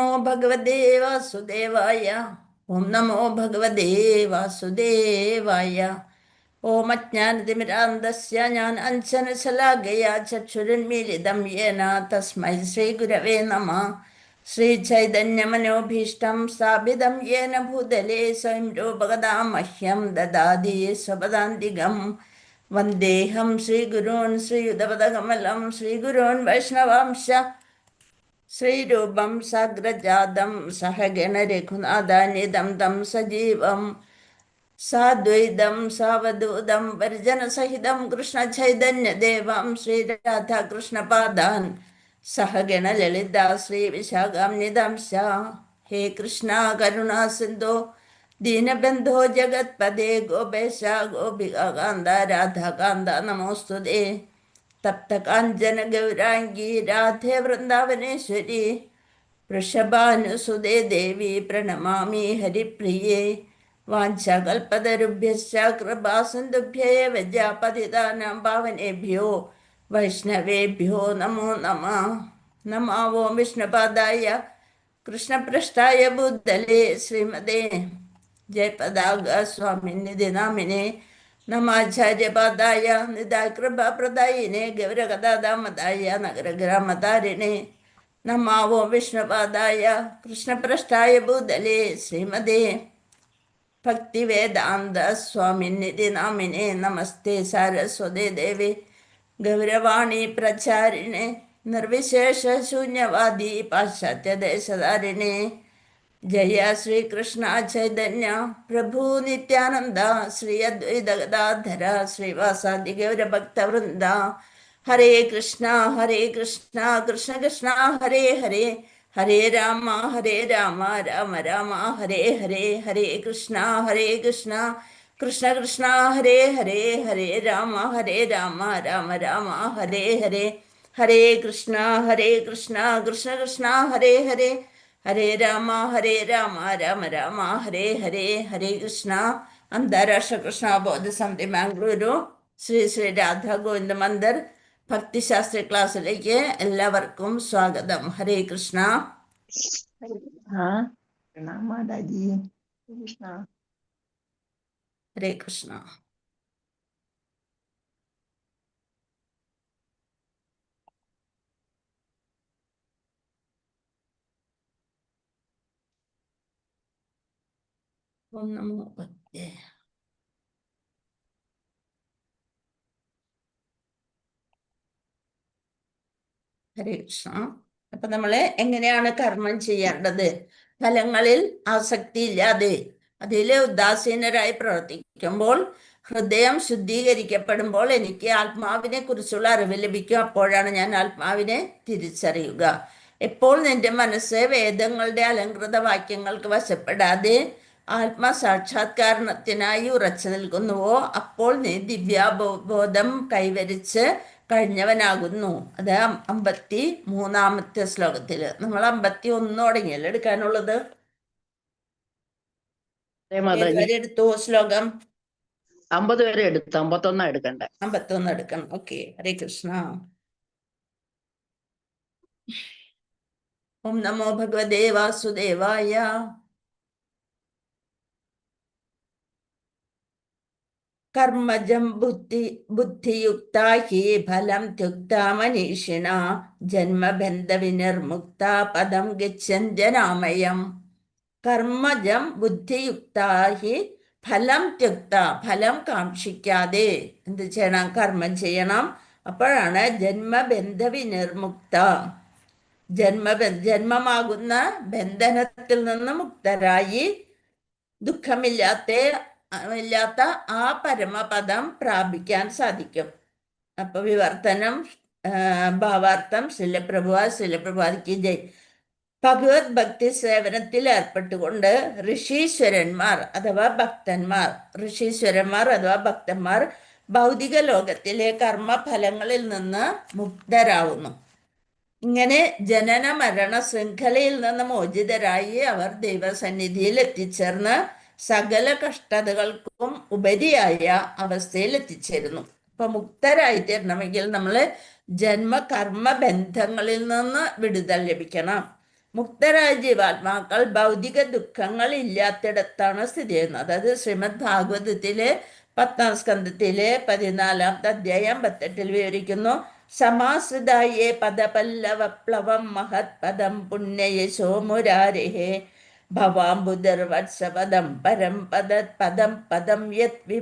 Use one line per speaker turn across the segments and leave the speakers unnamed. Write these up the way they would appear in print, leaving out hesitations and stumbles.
നമോ ഭഗവതേ വാസുദേവായ. ഓം നമോ ഭഗവതേ വാസുദേവായ. ഓം അജ്ഞാനതിമിരാന്തസ്യ ഞാൻ അഞ്ജനശലാകയാ ചക്ഷുരുന്മീലിതം യേന തസ്മൈ ശ്രീഗുരവേ നമഃ. ശ്രീചൈതന്യമനോഭീഷ്ടം സ്ഥാപിതം യേന ഭൂതലേ സ്വയം രൂപകഥാം മഹ്യം ദദാതി സ്വപദാന്തികം. വന്ദേഹം ശ്രീഗുരൂൻ ശ്രീയുതപദകമലം ശ്രീഗുരൂൻ വൈഷ്ണവാംശ ശ്രീരൂപം സാഗ്രജാതം സഹഗണ രഘുനാഥാനിധം തം സജീവം സാദ്വൈതം സാവധൂതം പരിജനസഹിതം കൃഷ്ണചൈതന്യദേവം ശ്രീരാധാകൃഷ്ണപാദാൻ സഹഗണ ലളിത ശ്രീ വിശാഖാംനിധംശ. ഹേ കൃഷ്ണ കരുണാ സിന്ധോ ദീനബന്ധോ ജഗത്പദേ ഗോപേശ ഗോപികാന്ത രാധാകാന്ത നമോസ്തുതേ. തപ്തകാഞ്ചന ഗൗരാംഗി രാധേ വൃന്ദാവനേശ്വരി വൃഷഭാനുസുതേ ദേവി പ്രണമാമി ഹരിപ്രിയേ. വാഞ്ചകൽപതരുഭ്യശ്ച കൃപാസിന്ധുഭ്യൈവ പതിതാനാം പാവനേഭ്യോ വൈഷ്ണവേഭ്യോ നമോ നമഃ. നമോ ഓം വിഷ്ണുപാദായ കൃഷ്ണപൃഷ്ഠായ ഭൂതലേ ശ്രീമതേ ജയപതാക സ്വാമിനിധി നാമിനെ നമാചാര്യപാദായ നിദാകൃപാപ്രദായിനെ ഗൗരകഥാദാമതായ നഗരഗ്രാമതാരിണേ. നമോ ഓം വിഷ്ണുപാദായ കൃഷ്ണപൃഷ്ഠായ ഭൂതലേ ശ്രീമതേ ഭക്തിവേദാന്ത സ്വാമിനിധി നാമിനെ നമസ്തേ സാരസ്വതേ ദേവി ഗൗരവാണി പ്രചാരിണേ നിർവിശേഷ ശൂന്യവാദി പാശ്ചാത്യദേശധാരിണേ. ജയ ശ്രീകൃഷ്ണ ചൈതന്യ പ്രഭു നിത്യാനന്ദ ശ്രീ അദ്വൈത ഗദാധര ശ്രീവാസാദി ഗൗരഭക്തവൃന്ദ. ഹരേ കൃഷ്ണ കൃഷ്ണ കൃഷ്ണ ഹരേ ഹരേ ഹരേ രാമ രാമ രാമ ഹരേ ഹരേ. ഹരേ കൃഷ്ണ കൃഷ്ണ കൃഷ്ണ ഹരേ ഹരേ ഹരേ രാമ രാമ രാമ ഹരേ ഹരേ. ഹരേ കൃഷ്ണ കൃഷ്ണ കൃഷ്ണ ഹരേ ഹരേ ഹരേ രാമ രാമ രാമ ഹരേ ഹരേ. ഹരേ കൃഷ്ണ. അന്താരാഷ്ട്ര കൃഷ്ണബോധ സമിതി ബാംഗ്ലൂരു ശ്രീ ശ്രീ രാധാ ഗോവിന്ദ മന്ദിർ ഭക്തിശാസ്ത്രി ക്ലാസ്സിലേക്ക് എല്ലാവർക്കും സ്വാഗതം. ഹരേ കൃഷ്ണ. ഹരേ കൃഷ്ണ. ഓം നമോ ഭഗവതേ. ഹരേ കൃഷ്ണ. അപ്പൊ നമ്മള് എങ്ങനെയാണ് കർമ്മം ചെയ്യേണ്ടത്? ഫലങ്ങളിൽ ആസക്തി ഇല്ലാതെ അതിലെ ഉദാസീനരായി പ്രവർത്തിക്കുമ്പോൾ ഹൃദയം ശുദ്ധീകരിക്കപ്പെടുമ്പോൾ എനിക്ക് ആത്മാവിനെ കുറിച്ചുള്ള അറിവ് ലഭിക്കും. അപ്പോഴാണ് ഞാൻ ആത്മാവിനെ തിരിച്ചറിയുക. എപ്പോൾ നിന്റെ മനസ്സ് വേദങ്ങളുടെ അലങ്കൃത വാക്യങ്ങൾക്ക് വശപ്പെടാതെ ആത്മസാക്ഷാത്കാരത്തിനായി ഉറച്ചു നിൽക്കുന്നുവോ അപ്പോൾ നീ ദിവ്യാബോധം കൈവരിച്ച് കഴിഞ്ഞവനാകുന്നു. അത് 53-ാമത്തെ ശ്ലോകത്തില്. നമ്മൾ 51 തുടങ്ങിയല്ലോ എടുക്കാനുള്ളത്. എടുത്തു ശ്ലോകം
50 വരെ എടുത്തു, 51 എടുക്കണ്ടേ?
51 എടുക്കണം. ഓക്കെ. ഹരേ കൃഷ്ണ. ഓം നമോ ഭഗവതേ വാസുദേവായ. കർമ്മജം ബുദ്ധിയുക്ത ഹി ഫലം ത്യുക്ത മനീഷിണ ജന്മബന്ധ വിനിർമുക്ത പദം ഗച്ഛന്ത്യനാമയം. കർമ്മജം ബുദ്ധിയുക്ത ഹി ഫലം ത്യുക്ത, ഫലം കാക്ഷിക്കാതെ എന്ത് ചെയ്യണം? കർമ്മം ചെയ്യണം. അപ്പോഴാണ് ജന്മബന്ധ വിനിർമുക്ത, ജന്മമാകുന്ന ബന്ധനത്തിൽ നിന്ന് മുക്തരായി ദുഃഖമില്ലാത്ത ആ പരമപദം പ്രാപിക്കാൻ സാധിക്കും. അപ്പൊ വിവർത്തനം ഭാവാർത്ഥം ശിലപ്രഭുവാദിക്ക് ജയ്. ഭഗവത് ഭക്തി സേവനത്തിൽ ഏർപ്പെട്ടുകൊണ്ട് ഋഷീശ്വരന്മാർ അഥവാ ഭക്തന്മാർ ഭൗതിക ലോകത്തിലെ കർമ്മഫലങ്ങളിൽ നിന്ന് മുക്തരാകുന്നു. ഇങ്ങനെ ജനന മരണ ശൃംഖലയിൽ നിന്ന് മോചിതരായി അവർ ദൈവസന്നിധിയിൽ എത്തിച്ചേർന്ന് സകല കഷ്ടതകൾക്കും ഉപരിയായ അവസ്ഥയിൽ എത്തിച്ചേരുന്നു. അപ്പൊ മുക്തരായി തീരണമെങ്കിൽ നമ്മൾ ജന്മകർമ്മ ബന്ധങ്ങളിൽ നിന്ന് വിടുതൽ ലഭിക്കണം. മുക്തരായ ജീവാത്മാക്കൾ ഭൗതിക ദുഃഖങ്ങൾ ഇല്ലാത്തിടത്താണ് സ്ഥിതി ചെയ്യുന്നത്. അത് ശ്രീമദ് ഭാഗവതത്തിലെ 10-ാം സ്കന്ധത്തിലെ 14-ാമത്തെ അധ്യായം 58-ൽ വിവരിക്കുന്നു. സമാശ്രിതായേ പദപല്ലവപ്ലവം മഹത് പദം പുണ്യയശോ മുരാരിഹേ ഭവാംബുദർവത്സപദം പരം പദം പദം യത്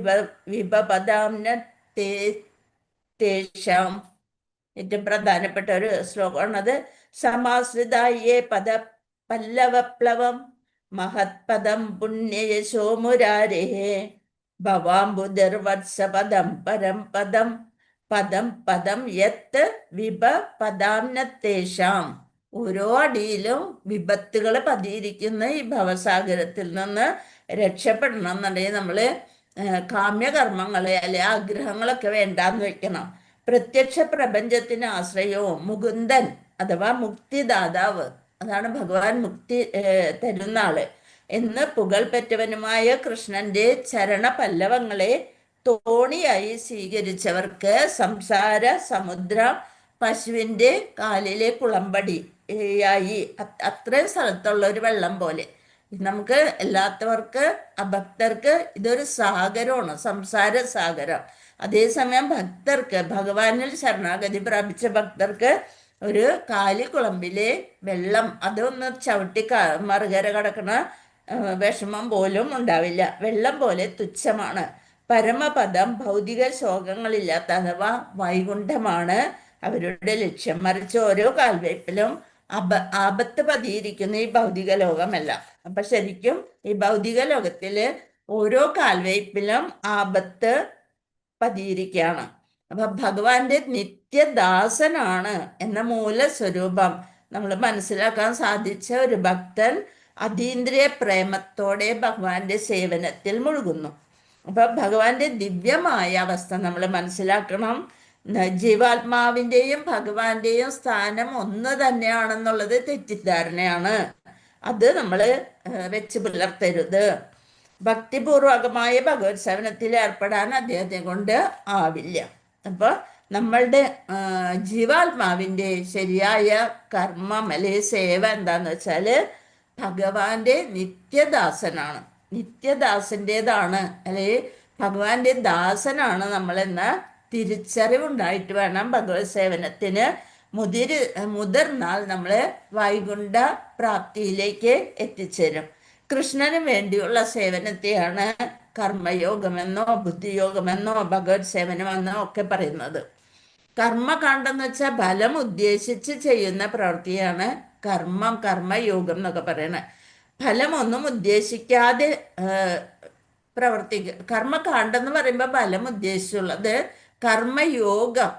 വിപപദാം തേഷാം. ഏറ്റവും പ്രധാനപ്പെട്ട ഒരു ശ്ലോകമാണത്. സമാശ്രിതായേ പല്ലവപ്ലവം മഹത് പദം പുണ്യയശോ മുരാരിഹേ ഭവാംബുദർവത്സപദം പരം പദം പദം യത് വിപപദാംനത്തേഷാം. ഓരോ അടിയിലും വിപത്തുകൾ പതിയിരിക്കുന്ന ഈ ഭവസാഗരത്തിൽ നിന്ന് രക്ഷപ്പെടണം എന്നുണ്ടെങ്കിൽ നമ്മൾ കാമ്യകർമ്മങ്ങളെ അല്ലെ ആഗ്രഹങ്ങളൊക്കെ വേണ്ടാന്ന് വെക്കണം. പ്രത്യക്ഷ പ്രപഞ്ചത്തിന് ആശ്രയവും മുകുന്ദൻ അഥവാ മുക്തിദാതാവ്, അതാണ് ഭഗവാൻ മുക്തി തരുന്ന ആള് എന്ന് പുകൾപെറ്റവനുമായ കൃഷ്ണന്റെ ചരണ പല്ലവങ്ങളെ തോണിയായി സ്വീകരിച്ചവർക്ക് സംസാര സമുദ്രം പശുവിൻ്റെ കാലിലെ കുളമ്പടിയായി അത്രയും സ്ഥലത്തുള്ള ഒരു വെള്ളം പോലെ. നമുക്ക് എല്ലാത്തവർക്ക് അഭക്തർക്ക് ഇതൊരു സാഗരമാണ്, സംസാര സാഗരം. അതേസമയം ഭക്തർക്ക്, ഭഗവാനിൽ ശരണാഗതി പ്രാപിച്ച ഭക്തർക്ക് ഒരു കാലിക്കുളമ്പിലെ വെള്ളം അതൊന്ന് ചവിട്ടി മറുകര കടക്കണ വിഷമം പോലും ഉണ്ടാവില്ല. വെള്ളം പോലെ തുച്ഛമാണ്. പരമപദം ഭൗതിക ശോകങ്ങളില്ലാത്ത അഥവാ വൈകുണ്ഠമാണ് അവരുടെ ലക്ഷ്യം. മറിച്ച് ഓരോ കാൽവയ്പിലും ആപത്ത് പതിയിരിക്കുന്ന ഈ ഭൗതിക ലോകമല്ല. അപ്പൊ ശരിക്കും ഈ ഭൗതിക ലോകത്തില് ഓരോ കാൽവയ്പിലും ആപത്ത് പതിയിരിക്കുകയാണ്. അപ്പൊ ഭഗവാന്റെ നിത്യദാസനാണ് എന്ന മൂലസ്വരൂപം നമ്മൾ മനസ്സിലാക്കാൻ സാധിച്ച ഒരു ഭക്തൻ അതീന്ദ്രിയ പ്രേമത്തോടെ ഭഗവാന്റെ സേവനത്തിൽ മുഴുകുന്നു. അപ്പൊ ഭഗവാന്റെ ദിവ്യമായ അവസ്ഥ നമ്മൾ മനസ്സിലാക്കണം. ജീവാത്മാവിൻ്റെയും ഭഗവാന്റെയും സ്ഥാനം ഒന്ന് തന്നെയാണെന്നുള്ളത് തെറ്റിദ്ധാരണയാണ്. അത് നമ്മൾ വെച്ച് പുലർത്തരുത്. ഭക്തിപൂർവകമായ ഭഗവത് സേവനത്തിൽ ഏർപ്പെടാൻ അദ്ദേഹത്തെ കൊണ്ട് ആവില്ല. അപ്പോൾ നമ്മളുടെ ജീവാത്മാവിൻ്റെ ശരിയായ കർമ്മം അല്ലെങ്കിൽ സേവ എന്താന്ന് വെച്ചാൽ ഭഗവാന്റെ നിത്യദാസനാണ്, നിത്യദാസൻ്റെതാണ്, അല്ലെങ്കിൽ ഭഗവാന്റെ ദാസനാണ് നമ്മളെന്ന തിരിച്ചറിവുണ്ടായിട്ട് വേണം ഭഗവത് സേവനത്തിന് മുതിർന്നാൽ നമ്മൾ വൈകുണ്ഠ പ്രാപ്തിയിലേക്ക് എത്തിച്ചേരും. കൃഷ്ണന് വേണ്ടിയുള്ള സേവനത്തെയാണ് കർമ്മയോഗമെന്നോ ബുദ്ധിയോഗമെന്നോ ഭഗവത് സേവനമെന്നോ ഒക്കെ പറയുന്നത്. കർമ്മകാണ്ഡം വെച്ചാൽ ഫലം ഉദ്ദേശിച്ച് ചെയ്യുന്ന പ്രവൃത്തിയാണ് കർമ്മയോഗം എന്നൊക്കെ പറയുന്നത്. ഫലമൊന്നും ഉദ്ദേശിക്കാതെ പ്രവർത്തിക്കുക. കർമ്മകാണ്ഡം എന്ന് പറയുമ്പോൾ ഫലം ഉദ്ദേശിച്ചുള്ളത് കർമ്മയോഗം,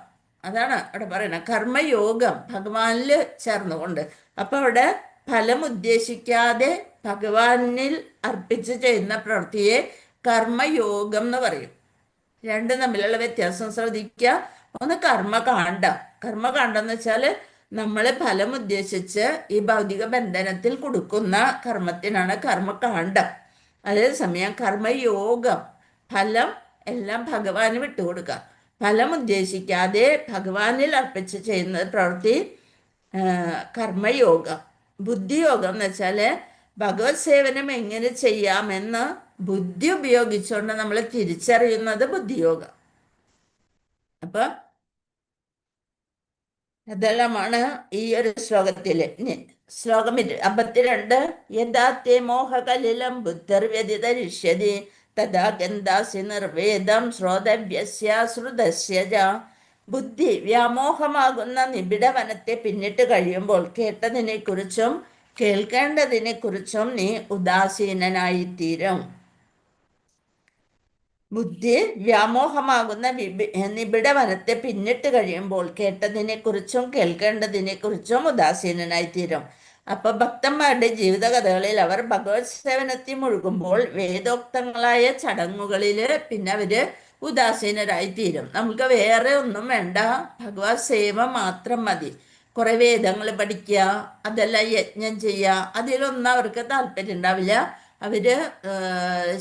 അതാണ് അവിടെ പറയുന്നത്. കർമ്മയോഗം ഭഗവാനിൽ ചേർന്നുകൊണ്ട്. അപ്പൊ അവിടെ ഫലം ഉദ്ദേശിക്കാതെ ഭഗവാനിൽ അർപ്പിച്ച് ചെയ്യുന്ന പ്രവൃത്തിയെ കർമ്മയോഗം എന്ന് പറയും. രണ്ടും തമ്മിലുള്ള വ്യത്യാസം ശ്രദ്ധിക്കുക. ഒന്ന് കർമ്മകാണ്ഡം. കർമ്മകാണ്ഡം എന്ന് വെച്ചാൽ നമ്മൾ ഫലം ഉദ്ദേശിച്ച് ഈ ഭൗതിക ബന്ധനത്തിൽ കൊടുക്കുന്ന കർമ്മത്തിനാണ് കർമ്മകാണ്ഡം. അതേസമയം കർമ്മയോഗം ഫലം എല്ലാം ഭഗവാന് വിട്ടുകൊടുക്കുക. ഫലം ഉദ്ദേശിക്കാതെ ഭഗവാനിൽ അർപ്പിച്ച് ചെയ്യുന്ന പ്രവൃത്തി കർമ്മയോഗം. ബുദ്ധിയോഗം എന്ന് വെച്ചാൽ ഭഗവത് സേവനം എങ്ങനെ ചെയ്യാമെന്ന് ബുദ്ധി ഉപയോഗിച്ചുകൊണ്ട് നമ്മൾ തിരിച്ചറിയുന്നത് ബുദ്ധിയോഗം. അപ്പൊ അതെല്ലാമാണ് ഈ ഒരു ശ്ലോകത്തില്. ശ്ലോകം 52. യഥാത്തെ മോഹകലിലം ബുദ്ധിർവ്യതിരിഷ്യതി തഥാ ഗന്ധാസി നിർവേദം ശ്രോതവ്യസ്യ ശ്രുതസ്യ ച. ബുദ്ധി വ്യാമോഹമാകുന്ന നിബിഡവനത്തെ പിന്നിട്ട് കഴിയുമ്പോൾ കേട്ടതിനെക്കുറിച്ചും കേൾക്കേണ്ടതിനെക്കുറിച്ചും നീ ഉദാസീനനായിത്തീരും. ബുദ്ധി വ്യാമോഹമാകുന്ന നിബിഡവനത്തെ പിന്നിട്ട് കഴിയുമ്പോൾ കേട്ടതിനെക്കുറിച്ചും കേൾക്കേണ്ടതിനെക്കുറിച്ചും ഉദാസീനനായിത്തീരും. അപ്പൊ ഭക്തന്മാരുടെ ജീവിതകഥകളിൽ അവർ ഭഗവത് സേവനത്തിൽ മുഴുകുമ്പോൾ വേദോക്തങ്ങളായ ചടങ്ങുകളിൽ പിന്നെ അവര് ഉദാസീനരായിത്തീരും. നമുക്ക് വേറെ ഒന്നും വേണ്ട, ഭഗവത് സേവ മാത്രം മതി. കുറെ വേദങ്ങൾ പഠിക്കുക, അതെല്ലാം യജ്ഞം ചെയ്യുക, അതിലൊന്നും അവർക്ക് താല്പര്യം ഉണ്ടാവില്ല. അവര്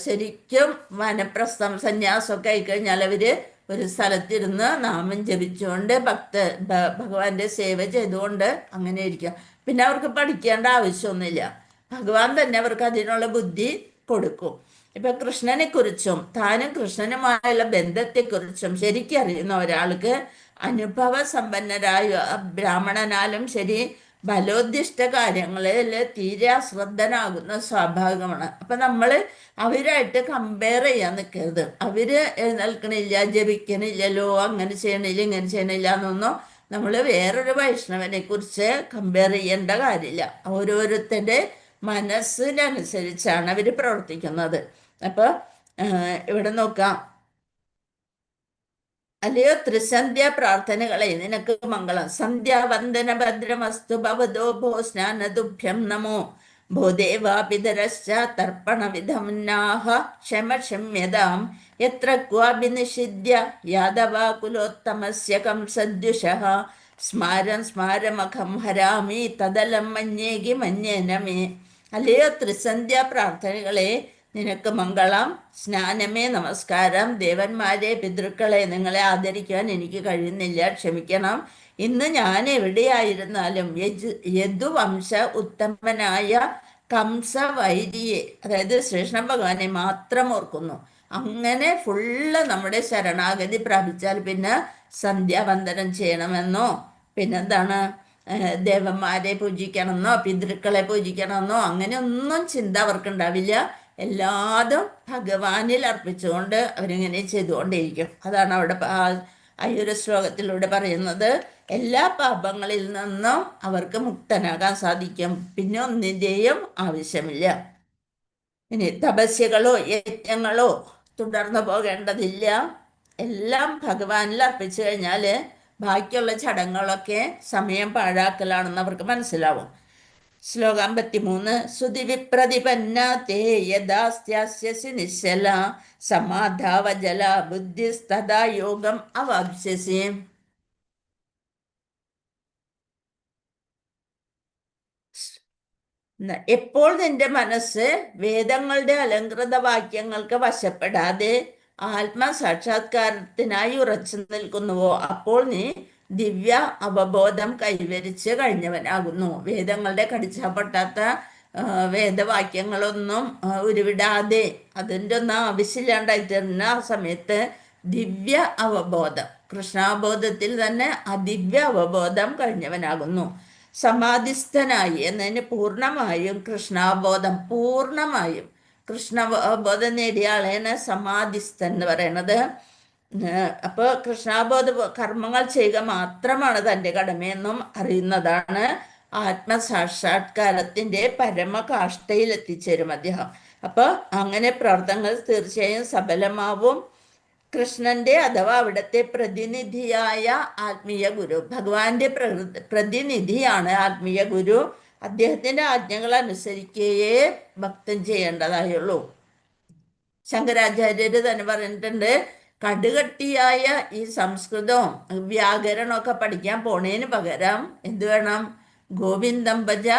ശരിക്കും വനപ്രസ്ഥം സന്യാസമൊക്കെ ആയിക്കഴിഞ്ഞാൽ അവര് ഒരു സ്ഥലത്തിരുന്ന് നാമം ജപിച്ചുകൊണ്ട് ഭഗവാന്റെ സേവ ചെയ്തുകൊണ്ട് അങ്ങനെ ഇരിക്കുക. പിന്നെ അവർക്ക് പഠിക്കേണ്ട ആവശ്യമൊന്നുമില്ല. ഭഗവാൻ തന്നെ അവർക്ക് അതിനുള്ള ബുദ്ധി കൊടുക്കും. ഇപ്പൊ കൃഷ്ണനെ കുറിച്ചും താനും കൃഷ്ണനുമായുള്ള ബന്ധത്തെക്കുറിച്ചും ശരിക്കറിയുന്ന ഒരാൾക്ക് അനുഭവ സമ്പന്നരായ ബ്രാഹ്മണനാലും ശരി ബലോദ്ദിഷ്ട കാര്യങ്ങളിൽ തീരെ അശ്രദ്ധനാകുന്ന സ്വാഭാവികമാണ്. അപ്പൊ നമ്മൾ അവരായിട്ട് കമ്പയർ ചെയ്യാൻ നിൽക്കരുത്. അവര് എഴുന്നേൽക്കണില്ല, ജപിക്കണില്ലല്ലോ, അങ്ങനെ ചെയ്യണില്ല, ഇങ്ങനെ ചെയ്യണില്ല എന്നൊന്നും നമ്മൾ വേറൊരു വൈഷ്ണവനെ കുറിച്ച് കമ്പയർ ചെയ്യേണ്ട കാര്യമില്ല. ഓരോരുത്തരുടെ മനസ്സിനനുസരിച്ചാണ് അവർ പ്രവർത്തിക്കുന്നത്. അപ്പൊ ഇവിടെ നോക്കാം. അല്ലയോ ത്രിസന്ധ്യ പ്രാർത്ഥനകളെ, നിനക്ക് മംഗളം. സന്ധ്യാവന്ദന ഭദ്രമസ്തു ഭവതോ ഭോ സ്നാനതുഭ്യം നമോ ഭൂദേവാപിതരശ്ച തർപ്പണ വിധംനാഹ ക്ഷമക്ഷമ്യതാം യത്ര ക്വാപി നിഷിദ്യ യാദവാകുലോത്തമസ്യ കംസദ്യുഷഃ സ്മാരം സ്മാരമഖം ഹരാമി തദലം മഞ്ഞേകി മഞ്ഞേന മേ. അല്ലയോ ത്രിസന്ധ്യ പ്രാർത്ഥനകളെ, നിനക്ക് മംഗളം. സ്നാനമേ നമസ്കാരം. ദേവന്മാരെ, പിതൃക്കളെ, നിങ്ങളെ ആദരിക്കാൻ എനിക്ക് കഴിയുന്നില്ല, ക്ഷമിക്കണം. ഇന്ന് ഞാൻ എവിടെയായിരുന്നാലും യദുവംശ ഉത്തമനായ കംസവൈരിയെ, അതായത് ശ്രീകൃഷ്ണ ഭഗവാനെ മാത്രം ഓർക്കുന്നു. അങ്ങനെ ഫുള്ള് നമ്മുടെ ശരണാഗതി പ്രാപിച്ചാൽ പിന്നെ സന്ധ്യാവന്ദനം ചെയ്യണമെന്നോ പിന്നെന്താണ് ദേവന്മാരെ പൂജിക്കണമെന്നോ പിതൃക്കളെ പൂജിക്കണമെന്നോ അങ്ങനെയൊന്നും ചിന്ത അവർക്കുണ്ടാവില്ല. എല്ലാതും ഭഗവാനിൽ അർപ്പിച്ചുകൊണ്ട് അവരിങ്ങനെ ചെയ്തുകൊണ്ടേയിരിക്കും. അതാണ് അവിടെ ഈ ഒരു ശ്ലോകത്തിലൂടെ പറയുന്നത്. എല്ലാ പാപങ്ങളിൽ നിന്നും അവർക്ക് മുക്തനാകാൻ സാധിക്കും. പിന്നെ ഒന്നിൻ്റെയും ആവശ്യമില്ല. ഇനി തപസ്യകളോ യജ്ഞങ്ങളോ തുടർന്നു പോകേണ്ടതില്ല. എല്ലാം ഭഗവാനിൽ അർപ്പിച്ചു കഴിഞ്ഞാൽ ബാക്കിയുള്ള ചടങ്ങുകളൊക്കെ സമയം പാഴാക്കലാണെന്ന് അവർക്ക് മനസ്സിലാവും. ശ്ലോകം 53. സുതിവിപ്രതിപന്ന തേ യഥാസ്ത്യസ്യസി നിശ്ചല സമാധാവജല ബുദ്ധിസ്തഥാ യോഗം അവാപ്സ്യസി. എപ്പോൾ നിന്റെ മനസ്സ് വേദങ്ങളുടെ അലങ്കൃത വാക്യങ്ങൾക്ക് വശപ്പെടാതെ ആത്മസാക്ഷാത്കാരത്തിനായി ഉറച്ചു നിൽക്കുന്നുവോ, അപ്പോൾ നീ ദിവ്യ അവബോധം കൈവരിച്ച് കഴിഞ്ഞവനാകുന്നു. വേദങ്ങളുടെ കടിച്ചപ്പൊട്ടാത്ത വേദവാക്യങ്ങളൊന്നും ഉരുവിടാതെ അതിൻ്റെ ഒന്നും ആവശ്യമില്ലാണ്ടായി തരുന്ന ആ സമയത്ത് ദിവ്യ അവബോധം, കൃഷ്ണാബോധത്തിൽ തന്നെ അദിവ്യ അവബോധം കഴിഞ്ഞവനാകുന്നു. സമാധിസ്ഥനായി എന്നതിന് പൂർണ്ണമായും കൃഷ്ണാബോധം, പൂർണ്ണമായും കൃഷ്ണബോധം നേടിയ ആളെയാണ് സമാധിസ്ഥൻ എന്ന് പറയുന്നത്. അപ്പോൾ കൃഷ്ണാബോധ കർമ്മങ്ങൾ ചെയ്യുക മാത്രമാണ് തൻ്റെ കടമയെന്നും അറിയുന്നതാണ് ആത്മസാക്ഷാത്കാരത്തിൻ്റെ പരമകാഷ്ഠയിൽ എത്തിച്ചേരും അദ്ദേഹം. അപ്പോൾ അങ്ങനെ പ്രവർത്തനങ്ങൾ തീർച്ചയായും സഫലമാവും. കൃഷ്ണന്റെ അഥവാ അവിടുത്തെ പ്രതിനിധിയായ ആത്മീയ ഗുരു, ഭഗവാന്റെ പ്രതിനിധിയാണ് ആത്മീയ ഗുരു. അദ്ദേഹത്തിന്റെ ആജ്ഞകൾ അനുസരിക്കുകയേ ഭക്തൻ ചെയ്യേണ്ടതായുള്ളൂ. ശങ്കരാചാര്യര് തന്നെ പറഞ്ഞിട്ടുണ്ട്, കടുകട്ടിയായ ഈ സംസ്കൃതവും വ്യാകരണമൊക്കെ പഠിക്കാൻ പോണേന് പകരം എന്ത് വേണം? ഗോവിന്ദം ഭജ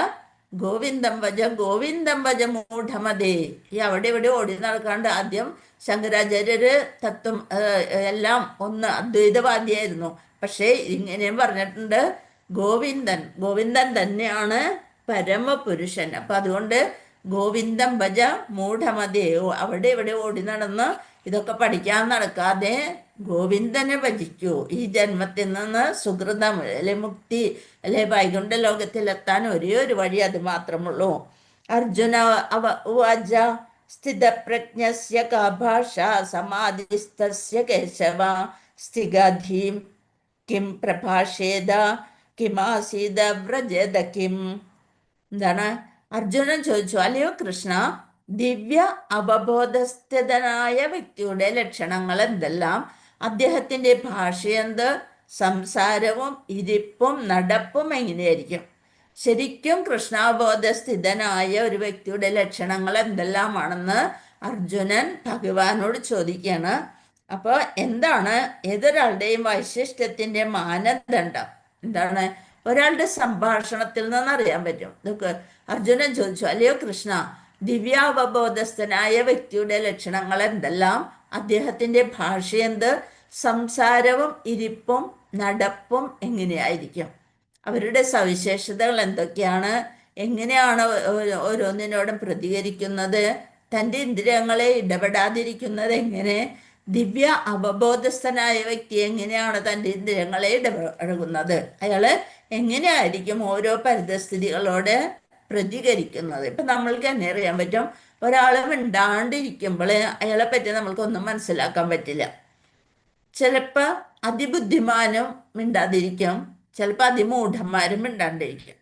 ഗോവിന്ദം ഭജ ഗോവിന്ദം ഭജ മൂഢമതേ. ഈ അവിടെ ഇവിടെ ഓടി നടക്കാണ്ട് ആദ്യം ശങ്കരാചാര്യര് തത്വം എല്ലാം ഒന്ന് അദ്വൈതവാദിയായിരുന്നു. പക്ഷേ ഇങ്ങനെയും പറഞ്ഞിട്ടുണ്ട്, ഗോവിന്ദൻ തന്നെയാണ് പരമപുരുഷൻ. അപ്പം അതുകൊണ്ട് ഗോവിന്ദം ഭജ മൂഢമതേ. അവിടെ ഇവിടെ ഓടി നടന്ന് ഇതൊക്കെ പഠിക്കാൻ നടക്കാതെ ഗോവിന്ദനെ ഭജിക്കൂ. ഈ ജന്മത്തിൽ നിന്ന് സുഹൃതം അല്ലെ മുക്തി അല്ലെ വൈകുണ്ഠ ലോകത്തിലെത്താൻ ഒരേ ഒരു വഴി അത് മാത്രമുള്ളൂ. അർജുന ഉവാച സ്ഥിതപ്രജ്ഞസ്യ കാ ഭാഷ സമാധിസ്ഥസ്യ കേശവ സ്ഥിഗാധീം കിം പ്രഭാഷേത കിമാസീത വ്രജേത കിം. എന്താണ്? അർജുനൻ ചോദിച്ചു, അല്ലയോ കൃഷ്ണ, ദിവ്യ അവബോധസ്ഥിതനായ വ്യക്തിയുടെ ലക്ഷണങ്ങൾ എന്തെല്ലാം? അദ്ദേഹത്തിന്റെ ഭാഷയെന്ത്? സംസാരവും ഇരിപ്പും നടപ്പും എങ്ങനെയായിരിക്കും? ശരിക്കും കൃഷ്ണാബോധസ്ഥിതനായ ഒരു വ്യക്തിയുടെ ലക്ഷണങ്ങൾ എന്തെല്ലാമാണെന്ന് അർജുനൻ ഭഗവാനോട് ചോദിക്കുകയാണ്. അപ്പോൾ എന്താണ് ഏതൊരാളുടെയും വൈശിഷ്ട്യത്തിന്റെ മാനദണ്ഡം? എന്താണ്? ഒരാളുടെ സംഭാഷണത്തിൽ നിന്ന് അറിയാൻ പറ്റും. ഇതൊക്കെ അർജുനൻ ചോദിച്ചു, അല്ലയോ കൃഷ്ണ, ദിവ്യാവബോധസ്ഥനായ വ്യക്തിയുടെ ലക്ഷണങ്ങൾ എന്തെല്ലാം? അദ്ദേഹത്തിന്റെ ഭാഷയെന്ത്? സംസാരവും ഇരിപ്പും നടപ്പും എങ്ങനെയായിരിക്കും? അവരുടെ സവിശേഷതകൾ എന്തൊക്കെയാണ്, എങ്ങനെയാണ് ഓരോന്നിനോടും പ്രതികരിക്കുന്നത്, തൻ്റെ ഇന്ദ്രിയങ്ങളെ ഇടപെടാതിരിക്കുന്നത് എങ്ങനെ, ദിവ്യ അവബോധസ്ഥനായ വ്യക്തി എങ്ങനെയാണ് തൻ്റെ ഇന്ദ്രിയങ്ങളെ ഇടപഴകുന്നത്, അയാൾ എങ്ങനെയായിരിക്കും ഓരോ പരിതസ്ഥിതികളോട് പ്രതികരിക്കുന്നത്. ഇപ്പം നമ്മൾക്ക് തന്നെ അറിയാൻ പറ്റും, ഒരാൾ മിണ്ടാണ്ടിരിക്കുമ്പോൾ അയാളെ പറ്റി നമ്മൾക്കൊന്നും മനസ്സിലാക്കാൻ പറ്റില്ല. ചിലപ്പോൾ അതിബുദ്ധിമാനും മിണ്ടാതിരിക്കും, ചിലപ്പോൾ അതിമൂഢന്മാരും മിണ്ടാണ്ടിരിക്കും,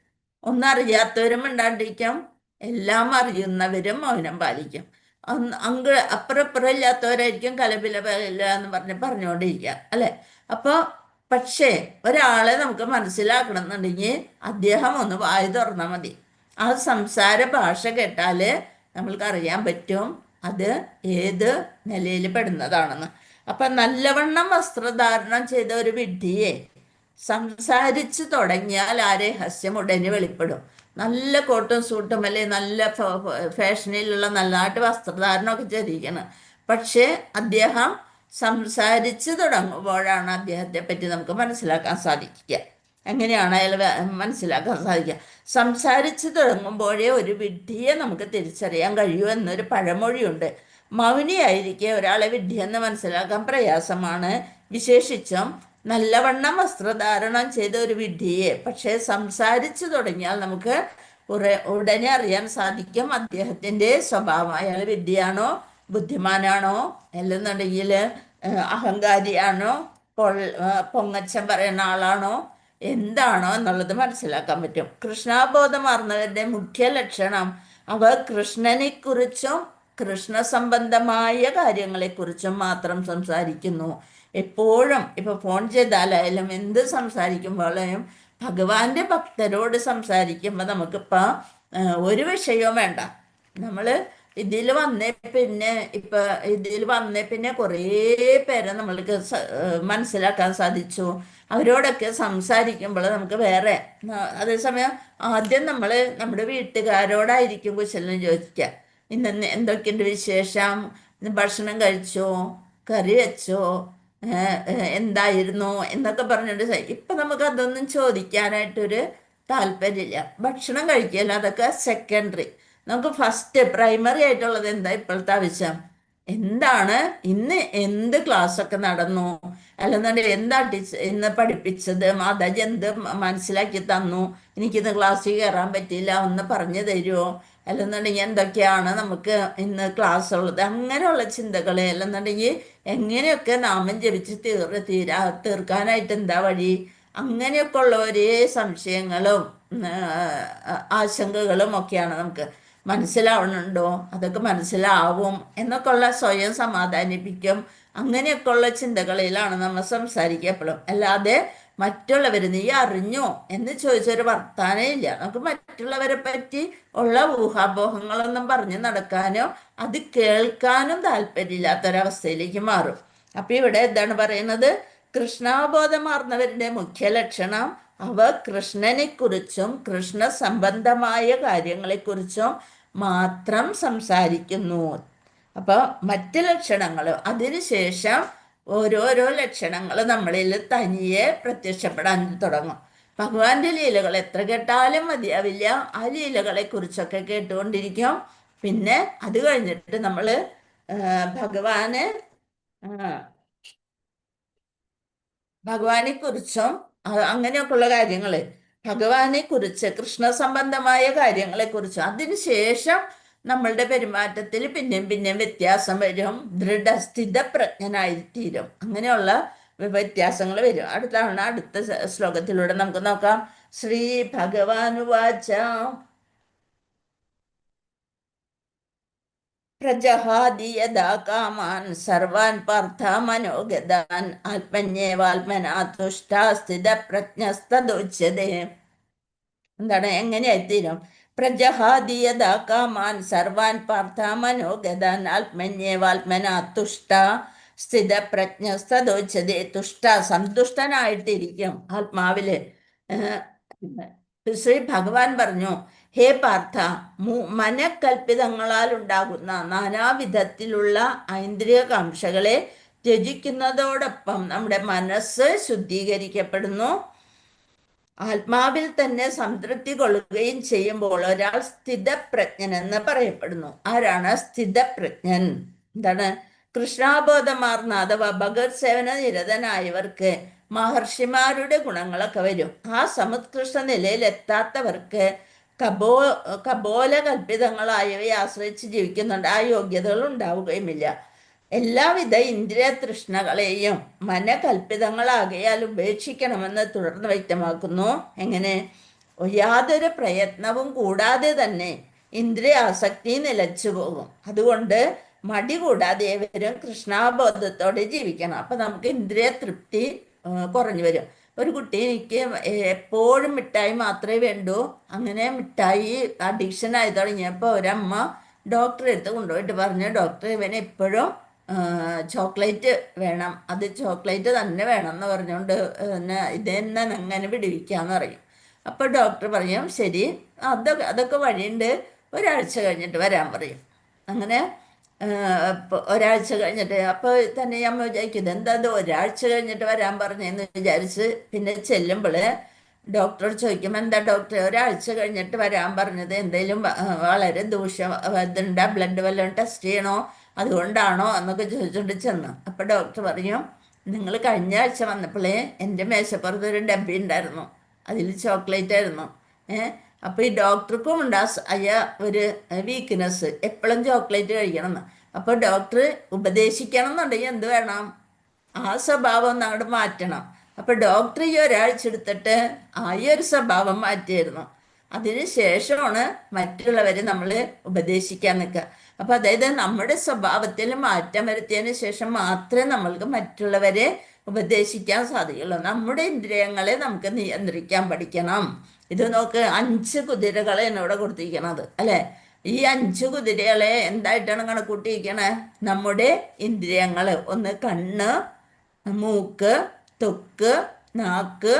ഒന്നറിയാത്തവരും മിണ്ടാണ്ടിരിക്കും, എല്ലാം അറിയുന്നവരും മൗനം പാലിക്കും. അപ്പുറപ്പുറം ഇല്ലാത്തവരായിരിക്കും കലപില എന്ന് പറഞ്ഞുകൊണ്ടിരിക്കുക, അല്ലേ? അപ്പോൾ പക്ഷേ ഒരാളെ നമുക്ക് മനസ്സിലാക്കണം എന്നുണ്ടെങ്കിൽ അദ്ദേഹം ഒന്ന് വായി തുറന്നാൽ മതി. ആ സംസാര ഭാഷ കേട്ടാൽ നമ്മൾക്കറിയാൻ പറ്റും അത് ഏത് നിലയിൽ പെടുന്നതാണെന്ന്. അപ്പം നല്ലവണ്ണം വസ്ത്രധാരണം ചെയ്ത ഒരു വിഡ്ഢിയെ സംസാരിച്ച് തുടങ്ങിയാൽ ആ രഹസ്യം ഉടനെ വെളിപ്പെടും. നല്ല കോട്ടും സൂട്ടും അല്ലെ നല്ല ഫാഷനിലുള്ള നല്ലതായിട്ട് വസ്ത്രധാരണമൊക്കെ ചെയ്തിരിക്കണം, പക്ഷേ അദ്ദേഹം സംസാരിച്ച് തുടങ്ങുമ്പോഴാണ് അദ്ദേഹത്തെ പറ്റി നമുക്ക് മനസ്സിലാക്കാൻ സാധിക്കുക. എങ്ങനെയാണ് അയാൾ മനസ്സിലാക്കാൻ സാധിക്കുക? സംസാരിച്ച് തുടങ്ങുമ്പോഴേ ഒരു വിഡ്ഢിയെ നമുക്ക് തിരിച്ചറിയാൻ കഴിയൂ എന്നൊരു പഴമൊഴിയുണ്ട്. മൗനിയായിരിക്കെ ഒരാളെ വിഡ്ഢിയെന്ന് മനസ്സിലാക്കാൻ പ്രയാസമാണ്, വിശേഷിച്ചും നല്ലവണ്ണം വസ്ത്രധാരണം ചെയ്ത ഒരു വിഡ്ഢിയെ. പക്ഷേ സംസാരിച്ചു തുടങ്ങിയാൽ നമുക്ക് ഉടനെ അറിയാൻ സാധിക്കും അദ്ദേഹത്തിൻ്റെ സ്വഭാവം. അയാൾ വിഡ്ഢിയാണോ, ബുദ്ധിമാനാണോ, അല്ലെന്നുണ്ടെങ്കിൽ അഹങ്കാരിയാണോ, പൊങ്ങച്ചം പറയുന്ന ആളാണോ, എന്താണോ എന്നുള്ളത് മനസ്സിലാക്കാൻ പറ്റും. കൃഷ്ണാബോധമാർന്നവരുടെ മുഖ്യ ലക്ഷണം അവർ കൃഷ്ണനെക്കുറിച്ചും കൃഷ്ണ സംബന്ധമായ കാര്യങ്ങളെക്കുറിച്ചും മാത്രം സംസാരിക്കുന്നു. എപ്പോഴും ഇപ്പോൾ ഫോൺ ചെയ്താലായാലും എന്ത് സംസാരിക്കുമ്പോഴും ഭഗവാന്റെ ഭക്തരോട് സംസാരിക്കുമ്പോൾ നമുക്കിപ്പോൾ ഒരു വിഷയവും വേണ്ട. നമ്മൾ ഇതിൽ വന്നേ പിന്നെ കുറേ പേരെ നമ്മൾക്ക് മനസ്സിലാക്കാൻ സാധിച്ചു. അവരോടൊക്കെ സംസാരിക്കുമ്പോൾ നമുക്ക് വേറെ, അതേസമയം ആദ്യം നമ്മൾ നമ്മുടെ വീട്ടുകാരോടായിരിക്കും കുശലം ചോദിക്കുക. ഇന്ന് എന്തൊക്കെയുണ്ട് വിശേഷം, ഭക്ഷണം കഴിച്ചോ, കറി വെച്ചോ, എന്തായിരുന്നു എന്നൊക്കെ പറഞ്ഞിട്ട്. ഇപ്പം നമുക്ക് അതൊന്നും ചോദിക്കാനായിട്ടൊരു താല്പര്യമില്ല. ഭക്ഷണം കഴിക്കില്ല, അതൊക്കെ സെക്കൻഡറി. നമുക്ക് ഫസ്റ്റ് പ്രൈമറി ആയിട്ടുള്ളത് എന്താ ഇപ്പോഴത്തെ ആവശ്യം? എന്താണ് ഇന്ന് എന്ത് ക്ലാസ്സൊക്കെ നടന്നു, അല്ലെന്നുണ്ടെങ്കിൽ എന്താ ഇന്ന് പഠിപ്പിച്ചത്, മാതാജി എന്ത് മനസ്സിലാക്കി തന്നു, എനിക്കിന്ന് ക്ലാസ്സിൽ കയറാൻ പറ്റിയില്ല, ഒന്ന് പറഞ്ഞു തരുമോ, അല്ലെന്നുണ്ടെങ്കിൽ എന്തൊക്കെയാണ് നമുക്ക് ഇന്ന് ക്ലാസ് ഉള്ളത്, അങ്ങനെയുള്ള ചിന്തകൾ. അല്ലെന്നുണ്ടെങ്കിൽ എങ്ങനെയൊക്കെ നാമം ജപിച്ച് തീർക്കാനായിട്ട് എന്താ വഴി, അങ്ങനെയൊക്കെ ഉള്ള ഒരേ സംശയങ്ങളും ആശങ്കകളും ഒക്കെയാണ് നമുക്ക്. മനസ്സിലാവണുണ്ടോ, അതൊക്കെ മനസ്സിലാവും എന്നൊക്കെ ഉള്ള സ്വയം സമാധാനിപ്പിക്കും. അങ്ങനെയൊക്കെ ഉള്ള ചിന്തകളിലാണ് നമ്മൾ സംസാരിക്കപ്പെടും. അല്ലാതെ മറ്റുള്ളവർ നീ അറിഞ്ഞോ എന്ന് ചോദിച്ചൊരു വർത്താനേ ഇല്ല. നമുക്ക് മറ്റുള്ളവരെ പറ്റി ഉള്ള ഊഹാപോഹങ്ങളൊന്നും പറഞ്ഞ് നടക്കാനോ അത് കേൾക്കാനും താല്പര്യമില്ലാത്തൊരവസ്ഥയിലേക്ക് മാറും. അപ്പം ഇവിടെ എന്താണ് പറയുന്നത്? കൃഷ്ണാബോധമാർന്നവരുടെ മുഖ്യ ലക്ഷണം അവർ കൃഷ്ണനെക്കുറിച്ചും കൃഷ്ണ സംബന്ധമായ കാര്യങ്ങളെക്കുറിച്ചും മാത്രം സംസാരിക്കുന്നു. അപ്പോൾ മറ്റ് ലക്ഷണങ്ങൾ അതിനുശേഷം ഓരോരോ ലക്ഷണങ്ങൾ നമ്മളിൽ തനിയെ പ്രത്യക്ഷപ്പെടാൻ തുടങ്ങും. ഭഗവാന്റെ ലീലകൾ എത്ര കേട്ടാലും മതിയാവില്ല. ആ ലീലകളെ കുറിച്ചൊക്കെ കേട്ടുകൊണ്ടിരിക്കും. പിന്നെ അത് കഴിഞ്ഞിട്ട് നമ്മൾ ഭഗവാനെ കുറിച്ചും അങ്ങനെയൊക്കെയുള്ള കാര്യങ്ങൾ, ഭഗവാനെ കുറിച്ച് കൃഷ്ണ സംബന്ധമായ കാര്യങ്ങളെ കുറിച്ചും അതിനുശേഷം നമ്മളുടെ പെരുമാറ്റത്തിൽ പിന്നെയും വ്യത്യാസം വരും. ദൃഢസ്ഥിതപ്രജ്ഞനായിത്തീരും. അങ്ങനെയുള്ള വ്യത്യാസങ്ങൾ വരും. അടുത്ത ശ്ലോകത്തിലൂടെ നമുക്ക് നോക്കാം. ശ്രീ ഭഗവാനുവാച പ്രജഹാതി യഥാ കാമാൻ സർവാൻ പാർത്ഥ മനോഗതാൻ ആത്മന്യേവാത്മനാ തുഷ്ടാ സ്ഥിതപ്രജ്ഞസ്തദുച്യതേ. എന്താണ്, എങ്ങനെയായിത്തീരും? പ്രജഹാതി യഥാ കാമാൻ സർവാൻ പാർത്ഥ മനോഗതാൻ ആത്മന്യേവാത്മനാ തുഷ്ടാ സ്ഥിതപ്രജ്ഞസ്തദുച്യതേ. തുഷ്ട, സന്തുഷ്ടനായിട്ടിരിക്കും ആത്മാവില്. ശ്രീ ഭഗവാൻ പറഞ്ഞു, ഹേ പാർത്ഥ, മനക്കൽപ്പിതങ്ങളാൽ ഉണ്ടാകുന്ന നാനാവിധത്തിലുള്ള ഐന്ദ്രിയ കാംക്ഷകളെ ത്യജിക്കുന്നതോടൊപ്പം നമ്മുടെ മനസ്സ് ശുദ്ധീകരിക്കപ്പെടുന്നു. ആത്മാവിൽ തന്നെ സംതൃപ്തി കൊള്ളുകയും ചെയ്യുമ്പോൾ ഒരാൾ സ്ഥിതപ്രജ്ഞൻ എന്ന് പറയപ്പെടുന്നു. ആരാണ് സ്ഥിതപ്രജ്ഞൻ? എന്താണ്? കൃഷ്ണാബോധമാർന്ന അഥവാ ഭഗവത് സേവന നിരതനായവർക്ക് മഹർഷിമാരുടെ ഗുണങ്ങളൊക്കെ വരും. ആ സമുത്കൃഷ്ട നിലയിൽ എത്താത്തവർക്ക് കബോ കപോല കൽപ്പിതങ്ങളായവയെ ആശ്രയിച്ച് ജീവിക്കുന്നുണ്ട്. ആ യോഗ്യതകൾ ഉണ്ടാവുകയുമില്ല. എല്ലാവിധ ഇന്ദ്രിയ തൃഷ്ണകളെയും മനകൽപ്പിതങ്ങളാകയാൽ ഉപേക്ഷിക്കണമെന്ന് തുടർന്ന് വ്യക്തമാക്കുന്നു. എങ്ങനെ? യാതൊരു പ്രയത്നവും കൂടാതെ തന്നെ ഇന്ദ്രിയ ആസക്തി നിലച്ചു പോകും. അതുകൊണ്ട് മടി കൂടാതെ ഏവരും കൃഷ്ണാബോധത്തോടെ ജീവിക്കണം. അപ്പൊ നമുക്ക് ഇന്ദ്രിയ തൃപ്തി കുറഞ്ഞു വരും. ഒരു കുട്ടി എനിക്ക് എപ്പോഴും മിഠായി മാത്രമേ വേണ്ടൂ, അങ്ങനെ മിഠായി അഡിക്ഷൻ ആയി തുടങ്ങിയപ്പോൾ ഒരമ്മ ഡോക്ടറെ അടുത്ത് കൊണ്ടുപോയിട്ട് പറഞ്ഞു, ഡോക്ടർ ഇവന് എപ്പോഴും ചോക്ലേറ്റ് വേണം, അത് ചോക്ലേറ്റ് തന്നെ വേണം എന്ന് പറഞ്ഞുകൊണ്ട് ഇതെന്നെ അങ്ങനെ വിടുവിക്കാന്ന് പറയും. അപ്പോൾ ഡോക്ടർ പറയും ശരി, അതൊക്കെ വഴിയുണ്ട്, ഒരാഴ്ച കഴിഞ്ഞിട്ട് വരാൻ പറയും. അങ്ങനെ ഒരാഴ്ച കഴിഞ്ഞിട്ട് അപ്പോൾ തന്നെ അമ്മ വിചാരിക്കും എന്താ അത് ഒരാഴ്ച കഴിഞ്ഞിട്ട് വരാൻ പറഞ്ഞെന്ന് വിചാരിച്ച് പിന്നെ ചെല്ലുമ്പോൾ ഡോക്ടറോട് ചോദിക്കും, എന്താ ഡോക്ടറെ ഒരാഴ്ച കഴിഞ്ഞിട്ട് വരാൻ പറഞ്ഞത്, എന്തെങ്കിലും വളരെ ദൂഷ്യം ഇതുണ്ടാ, ബ്ലഡ് വല്ലതും ടെസ്റ്റ് ചെയ്യണോ, അതുകൊണ്ടാണോ എന്നൊക്കെ ചോദിച്ചുകൊണ്ട് ചെന്ന്. അപ്പോൾ ഡോക്ടർ പറയും, നിങ്ങൾ കഴിഞ്ഞ ആഴ്ച വന്നപ്പോഴേ എൻ്റെ മേശപ്പുറത്ത് ഒരു ഡബ്ബി ഉണ്ടായിരുന്നു, അതിൽ ചോക്ലേറ്റ് ആയിരുന്നു. അപ്പോൾ ഈ ഡോക്ടർക്കും ഉണ്ട് ഒരു വീക്ക്നെസ്, എപ്പോഴും ചോക്ലേറ്റ് കഴിക്കണം എന്ന്. അപ്പോൾ ഡോക്ടർ ഉപദേശിക്കണം എന്നുണ്ടെങ്കിൽ എന്ത് വേണം? ആ സ്വഭാവം ഒന്ന് അങ്ങോട്ട് മാറ്റണം. അപ്പോൾ ഡോക്ടർ ഈ ഒരാഴ്ച എടുത്തിട്ട് ഈ ഒരു സ്വഭാവം മാറ്റിയായിരുന്നു. അതിന് ശേഷമാണ് മറ്റുള്ളവരെ നമ്മൾ ഉപദേശിക്കാൻ നിൽക്കുക. അപ്പം അതായത് നമ്മുടെ സ്വഭാവത്തിൽ മാറ്റം വരുത്തിയതിന് ശേഷം മാത്രമേ നമ്മൾക്ക് മറ്റുള്ളവരെ ഉപദേശിക്കാൻ സാധിക്കുള്ളൂ. നമ്മുടെ ഇന്ദ്രിയങ്ങളെ നമുക്ക് നിയന്ത്രിക്കാൻ പഠിക്കണം. ഇത് നോക്ക്, 5 കുതിരകളെയാണ് ഇവിടെ കൊടുത്തിരിക്കണത് അല്ലേ? ഈ 5 കുതിരകളെ എന്തായിട്ടാണ് കണക്കൂട്ടിയിരിക്കണേ? നമ്മുടെ ഇന്ദ്രിയങ്ങൾ. ഒന്ന് കണ്ണ്, മൂക്ക്, ത്വക്ക്, നാക്ക്,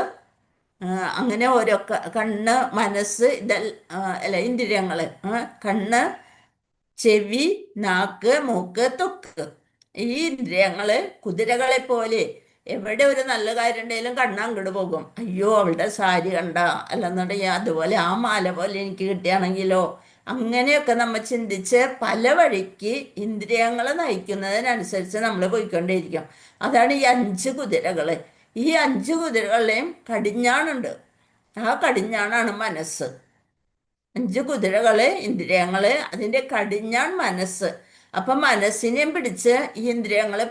അങ്ങനെ ഓരോ കണ്ണ്, മനസ്സ്, അല്ല ഇന്ദ്രിയങ്ങൾ. കണ്ണ്, ചെവി, നാക്ക്, മൂക്ക്, ത്വക്ക്. ഈ ഇന്ദ്രിയങ്ങൾ കുതിരകളെ പോലെ എവിടെ ഒരു നല്ല കാര്യം ഉണ്ടെങ്കിലും കണ്ണങ്ങോട്ട് പോകും. അയ്യോ അവളുടെ സാരി കണ്ട, അല്ലെന്നുണ്ടെങ്കിൽ അതുപോലെ ആ മാല പോലെ എനിക്ക് കിട്ടുകയാണെങ്കിലോ, അങ്ങനെയൊക്കെ നമ്മൾ ചിന്തിച്ച് പല വഴിക്ക് ഇന്ദ്രിയങ്ങൾ നയിക്കുന്നതിനനുസരിച്ച് നമ്മൾ പോയിക്കൊണ്ടേയിരിക്കും. അതാണ് ഈ 5 കുതിരകൾ. ഈ 5 കുതിരകളുടെയും കടിഞ്ഞാണുണ്ട്. ആ കടിഞ്ഞാണാണ് മനസ്സ്. 5 കുതിരകള് ഇന്ദ്രിയങ്ങള്, അതിൻ്റെ കടിഞ്ഞാൺ മനസ്സ്. അപ്പം മനസ്സിനെയും പിടിച്ച് ഈ ഇന്ദ്രിയങ്ങളെ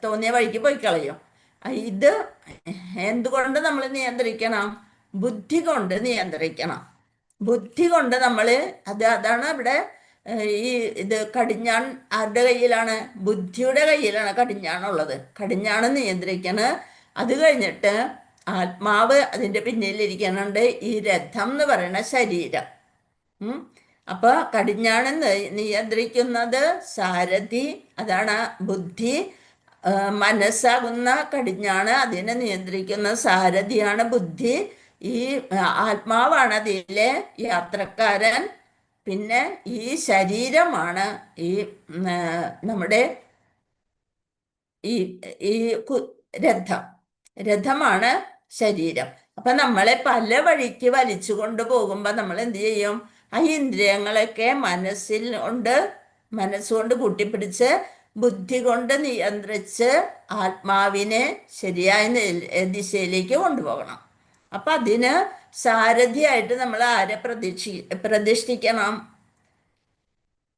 തോന്നിയ വഴിക്ക് പോയി കളയും. ഇത് എന്തുകൊണ്ട് നമ്മൾ നിയന്ത്രിക്കണം? ബുദ്ധി കൊണ്ട് നിയന്ത്രിക്കണം. ബുദ്ധി കൊണ്ട് നമ്മൾ അതാണ് ഇവിടെ ഈ കടിഞ്ഞാൺ ആരുടെ കയ്യിലാണ്? ബുദ്ധിയുടെ കയ്യിലാണ് കടിഞ്ഞാണുള്ളത്. കടിഞ്ഞാണ് നിയന്ത്രിക്കണത്. അത് കഴിഞ്ഞിട്ട് ആത്മാവ് അതിൻ്റെ പിന്നിലിരിക്കുന്നുണ്ട്, ഈ രഥം എന്ന് പറയുന്ന ശരീരം. അപ്പൊ കടിഞ്ഞാണ് നിയന്ത്രിക്കുന്നത് സാരഥി, അതാണ് ബുദ്ധി. മനസ്സാകുന്ന കടിഞ്ഞാണ് അതിനെ നിയന്ത്രിക്കുന്ന സാരഥിയാണ് ബുദ്ധി. ഈ ആത്മാവാണ് അതിലെ യാത്രക്കാരൻ. പിന്നെ ഈ ശരീരമാണ് ഈ നമ്മുടെ ഈ രഥമാണ് ശരീരം. അപ്പൊ നമ്മളെ പല വഴിക്ക് വലിച്ചു കൊണ്ടുപോകുമ്പോൾ നമ്മൾ എന്ത് ചെയ്യും? ആ ഇന്ദ്രിയങ്ങളൊക്കെ മനസ്സുകൊണ്ട് കൂട്ടിപ്പിടിച്ച് ബുദ്ധി കൊണ്ട് നിയന്ത്രിച്ച് ആത്മാവിനെ ശരിയായ ദിശയിലേക്ക് കൊണ്ടുപോകണം. അപ്പൊ അതിന് സാരഥിയായിട്ട് നമ്മൾ ആരെ പ്രതിഷ്ഠിക്കണം?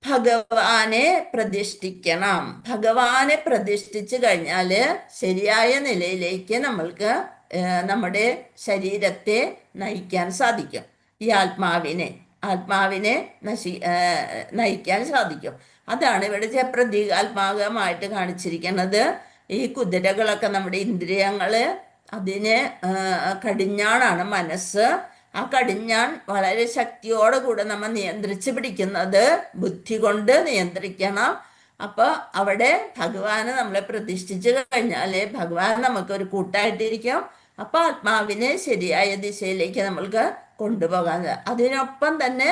ഭഗവാനെ പ്രതിഷ്ഠിക്കണം. ഭഗവാനെ പ്രതിഷ്ഠിച്ചു കഴിഞ്ഞാൽ ശരിയായ നിലയിലേക്ക് നമ്മൾക്ക് നമ്മുടെ ശരീരത്തെ നയിക്കാൻ സാധിക്കും. ഈ ആത്മാവിനെ നയിക്കാൻ സാധിക്കും. അതാണ് ഇവിടെ പ്രതീകാത്മകമായിട്ട് കാണിച്ചിരിക്കുന്നത്. ഈ കുതിരകളൊക്കെ നമ്മുടെ ഇന്ദ്രിയങ്ങള്, അതിന് കടിഞ്ഞാണാണ് മനസ്സ്. ആ കടിഞ്ഞാൺ വളരെ ശക്തിയോടുകൂടെ നമ്മൾ നിയന്ത്രിച്ച് പിടിക്കുന്നത് ബുദ്ധി കൊണ്ട് നിയന്ത്രിക്കണം. അപ്പൊ അവിടെ ഭഗവാനെ നമ്മളെ പ്രതിഷ്ഠിച്ചു കഴിഞ്ഞാല് ഭഗവാൻ നമുക്കൊരു കൂട്ടായിട്ടിരിക്കും. അപ്പൊ ആത്മാവിനെ ശരിയായ ദിശയിലേക്ക് നമ്മൾക്ക് കൊണ്ടുപോകാൻ, അതിനൊപ്പം തന്നെ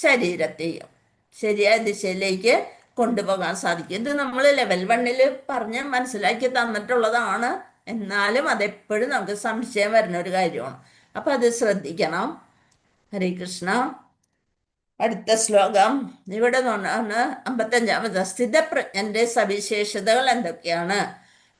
ശരീരത്തെയും ശരിയായ ദിശയിലേക്ക് കൊണ്ടുപോകാൻ സാധിക്കും. ഇത് നമ്മൾ ലെവൽ 1 പറഞ്ഞ് മനസ്സിലാക്കി തന്നിട്ടുള്ളതാണ്. എന്നാലും അതെപ്പോഴും നമുക്ക് സംശയം വരുന്ന ഒരു കാര്യമാണ്. അപ്പം അത് ശ്രദ്ധിക്കണം. ഹരേ കൃഷ്ണ. അടുത്ത ശ്ലോകം ഇവിടെ നിന്നാണ് 55. സ്ഥിതപ്രജ്ഞന്റെ സവിശേഷതകൾ എന്തൊക്കെയാണ്?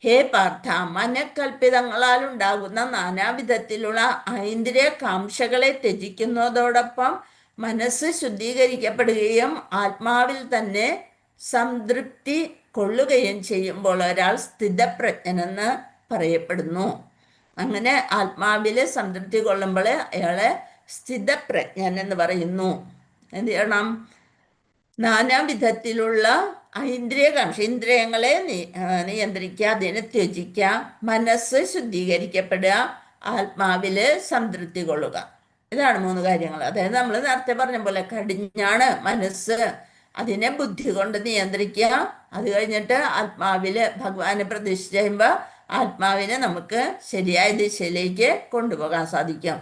ഹേ പാർത്ഥ, മനക്കൽപ്പിതങ്ങളാൽ ഉണ്ടാകുന്ന നാനാവിധത്തിലുള്ള ഐന്ദ്രിയ കാംക്ഷകളെ ത്യജിക്കുന്നതോടൊപ്പം മനസ്സ് ശുദ്ധീകരിക്കപ്പെടുകയും ആത്മാവിൽ തന്നെ സംതൃപ്തി കൊള്ളുകയും ചെയ്യുമ്പോൾ ഒരാൾ സ്ഥിതപ്രജ്ഞനെന്ന് പറയപ്പെടുന്നു. അങ്ങനെ ആത്മാവിൽ സംതൃപ്തി കൊള്ളുമ്പോൾ അയാളെ സ്ഥിതപ്രജ്ഞൻ എന്ന് പറയുന്നു. എന്ത് ചെയ്യണം? നാനാവിധത്തിലുള്ള ഇന്ദ്രിയങ്ങളെ നിയന്ത്രിക്കുക, അതിനെ ത്യജിക്കുക, മനസ്സ് ശുദ്ധീകരിക്കപ്പെടുക, ആത്മാവില് സംതൃപ്തി കൊള്ളുക. ഇതാണ് 3 കാര്യങ്ങൾ. അതായത് നമ്മൾ നേരത്തെ പറഞ്ഞ പോലെ കടിഞ്ഞാണ് മനസ്സ്, അതിനെ ബുദ്ധി കൊണ്ട് നിയന്ത്രിക്കുക. അത് കഴിഞ്ഞിട്ട് ആത്മാവില് ഭഗവാനെ പ്രതിഷ്ഠ ചെയ്യുമ്പോൾ ആത്മാവിനെ നമുക്ക് ശരിയായ ദിശയിലേക്ക് കൊണ്ടുപോകാൻ സാധിക്കും.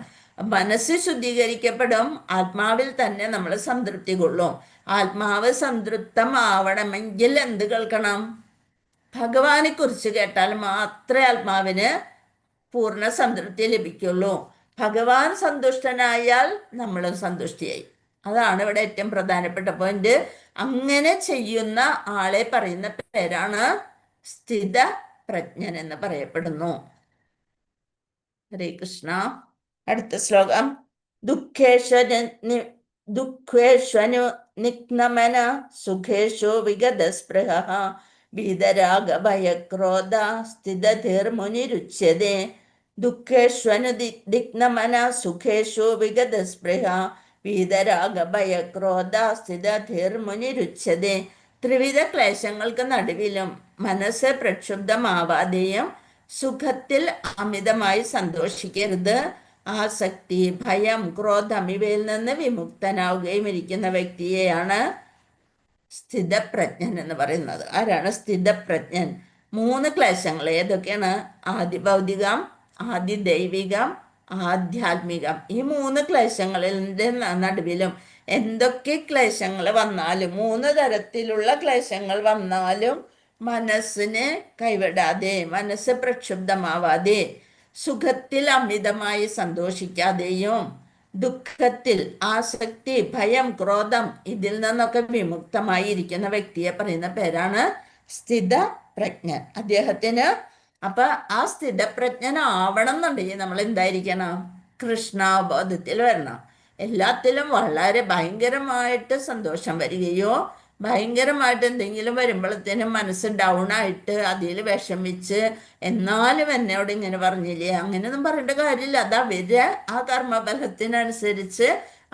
മനസ്സ് ശുദ്ധീകരിക്കപ്പെടും, ആത്മാവിൽ തന്നെ നമ്മൾ സംതൃപ്തി കൊള്ളും. ആത്മാവ് സംതൃപ്തമാവണമെങ്കിൽ എന്ത് കേൾക്കണം? ഭഗവാനെ കുറിച്ച് കേട്ടാൽ മാത്രമേ ആത്മാവിന് പൂർണ്ണ സംതൃപ്തി ലഭിക്കുള്ളൂ. ഭഗവാൻ സന്തുഷ്ടനായാൽ നമ്മളും സന്തുഷ്ടിയായി. അതാണ് ഇവിടെ ഏറ്റവും പ്രധാനപ്പെട്ട പോയിന്റ്. അങ്ങനെ ചെയ്യുന്ന ആളെ പറയുന്ന പേരാണ് സ്ഥിത പ്രജ്ഞൻ എന്ന് പറയപ്പെടുന്നു. ഹരേ കൃഷ്ണ. അടുത്ത ശ്ലോകം. ദുഃഖേഷു നിഗ്നമന സുഖേഷു വിഗതസ്പൃഹ വീതരാഗ ഭയക്രോധ സ്ഥിതധീർമുനിരുച്യതേ. ദുഃഖേഷ്വനുദിഗ്നമന സുഖേഷു വിഗതസ്പൃഹ വീതരാഗ ഭയക്രോധ സ്ഥിതധീർമുനിരുച്യതേ. ത്രിവിധ ക്ലേശങ്ങൾക്ക് നടുവിലും മനസ്സ് പ്രക്ഷുബ്ധമാവാതെയും സുഖത്തിൽ അമിതമായി സന്തോഷിക്കരുത്. ആസക്തി, ഭയം, ക്രോധം ഇവയിൽ നിന്ന് വിമുക്തനാവുകയും ഇരിക്കുന്ന വ്യക്തിയെയാണ് സ്ഥിതപ്രജ്ഞൻ എന്ന് പറയുന്നത്. ആരാണ് സ്ഥിതപ്രജ്ഞൻ? 3 ക്ലേശങ്ങൾ ഏതൊക്കെയാണ്? ആദിഭൗതികം, ആദിദൈവികം, ആധ്യാത്മികം. ഈ 3 ക്ലേശങ്ങളുടെ നടുവിലും എന്തൊക്കെ ക്ലേശങ്ങൾ വന്നാലും, 3 തരത്തിലുള്ള ക്ലേശങ്ങൾ വന്നാലും മനസ്സിനെ കൈവിടാതെ, മനസ്സ് പ്രക്ഷുബ്ധമാവാതെ, സുഖത്തിൽ അമിതമായി സന്തോഷിക്കാതെയും ദുഃഖത്തിൽ ആസക്തി, ഭയം, ക്രോധം ഇതിൽ നിന്നൊക്കെ വിമുക്തമായി ഇരിക്കുന്ന വ്യക്തിയെ പറയുന്ന പേരാണ് സ്ഥിതപ്രജ്ഞൻ. അദ്ദേഹത്തിന് അപ്പൊ ആ സ്ഥിതപ്രജ്ഞനാവണം എന്നുണ്ടെങ്കിൽ നമ്മൾ എന്തായിരിക്കണം? കൃഷ്ണാബോധത്തിൽ വരണം. എല്ലാത്തിലും വളരെ ഭയങ്കരമായിട്ട് സന്തോഷം വരികയോ ഭയങ്കരമായിട്ട് എന്തെങ്കിലും വരുമ്പോഴത്തേനും മനസ്സ് ഡൗൺ ആയിട്ട് അതിൽ വിഷമിച്ച് എന്നാലും എന്നോട് ഇങ്ങനെ പറഞ്ഞില്ലേ, അങ്ങനെയൊന്നും പറയേണ്ട കാര്യമില്ല. അത് അവര് ആ കർമ്മഫലത്തിനനുസരിച്ച്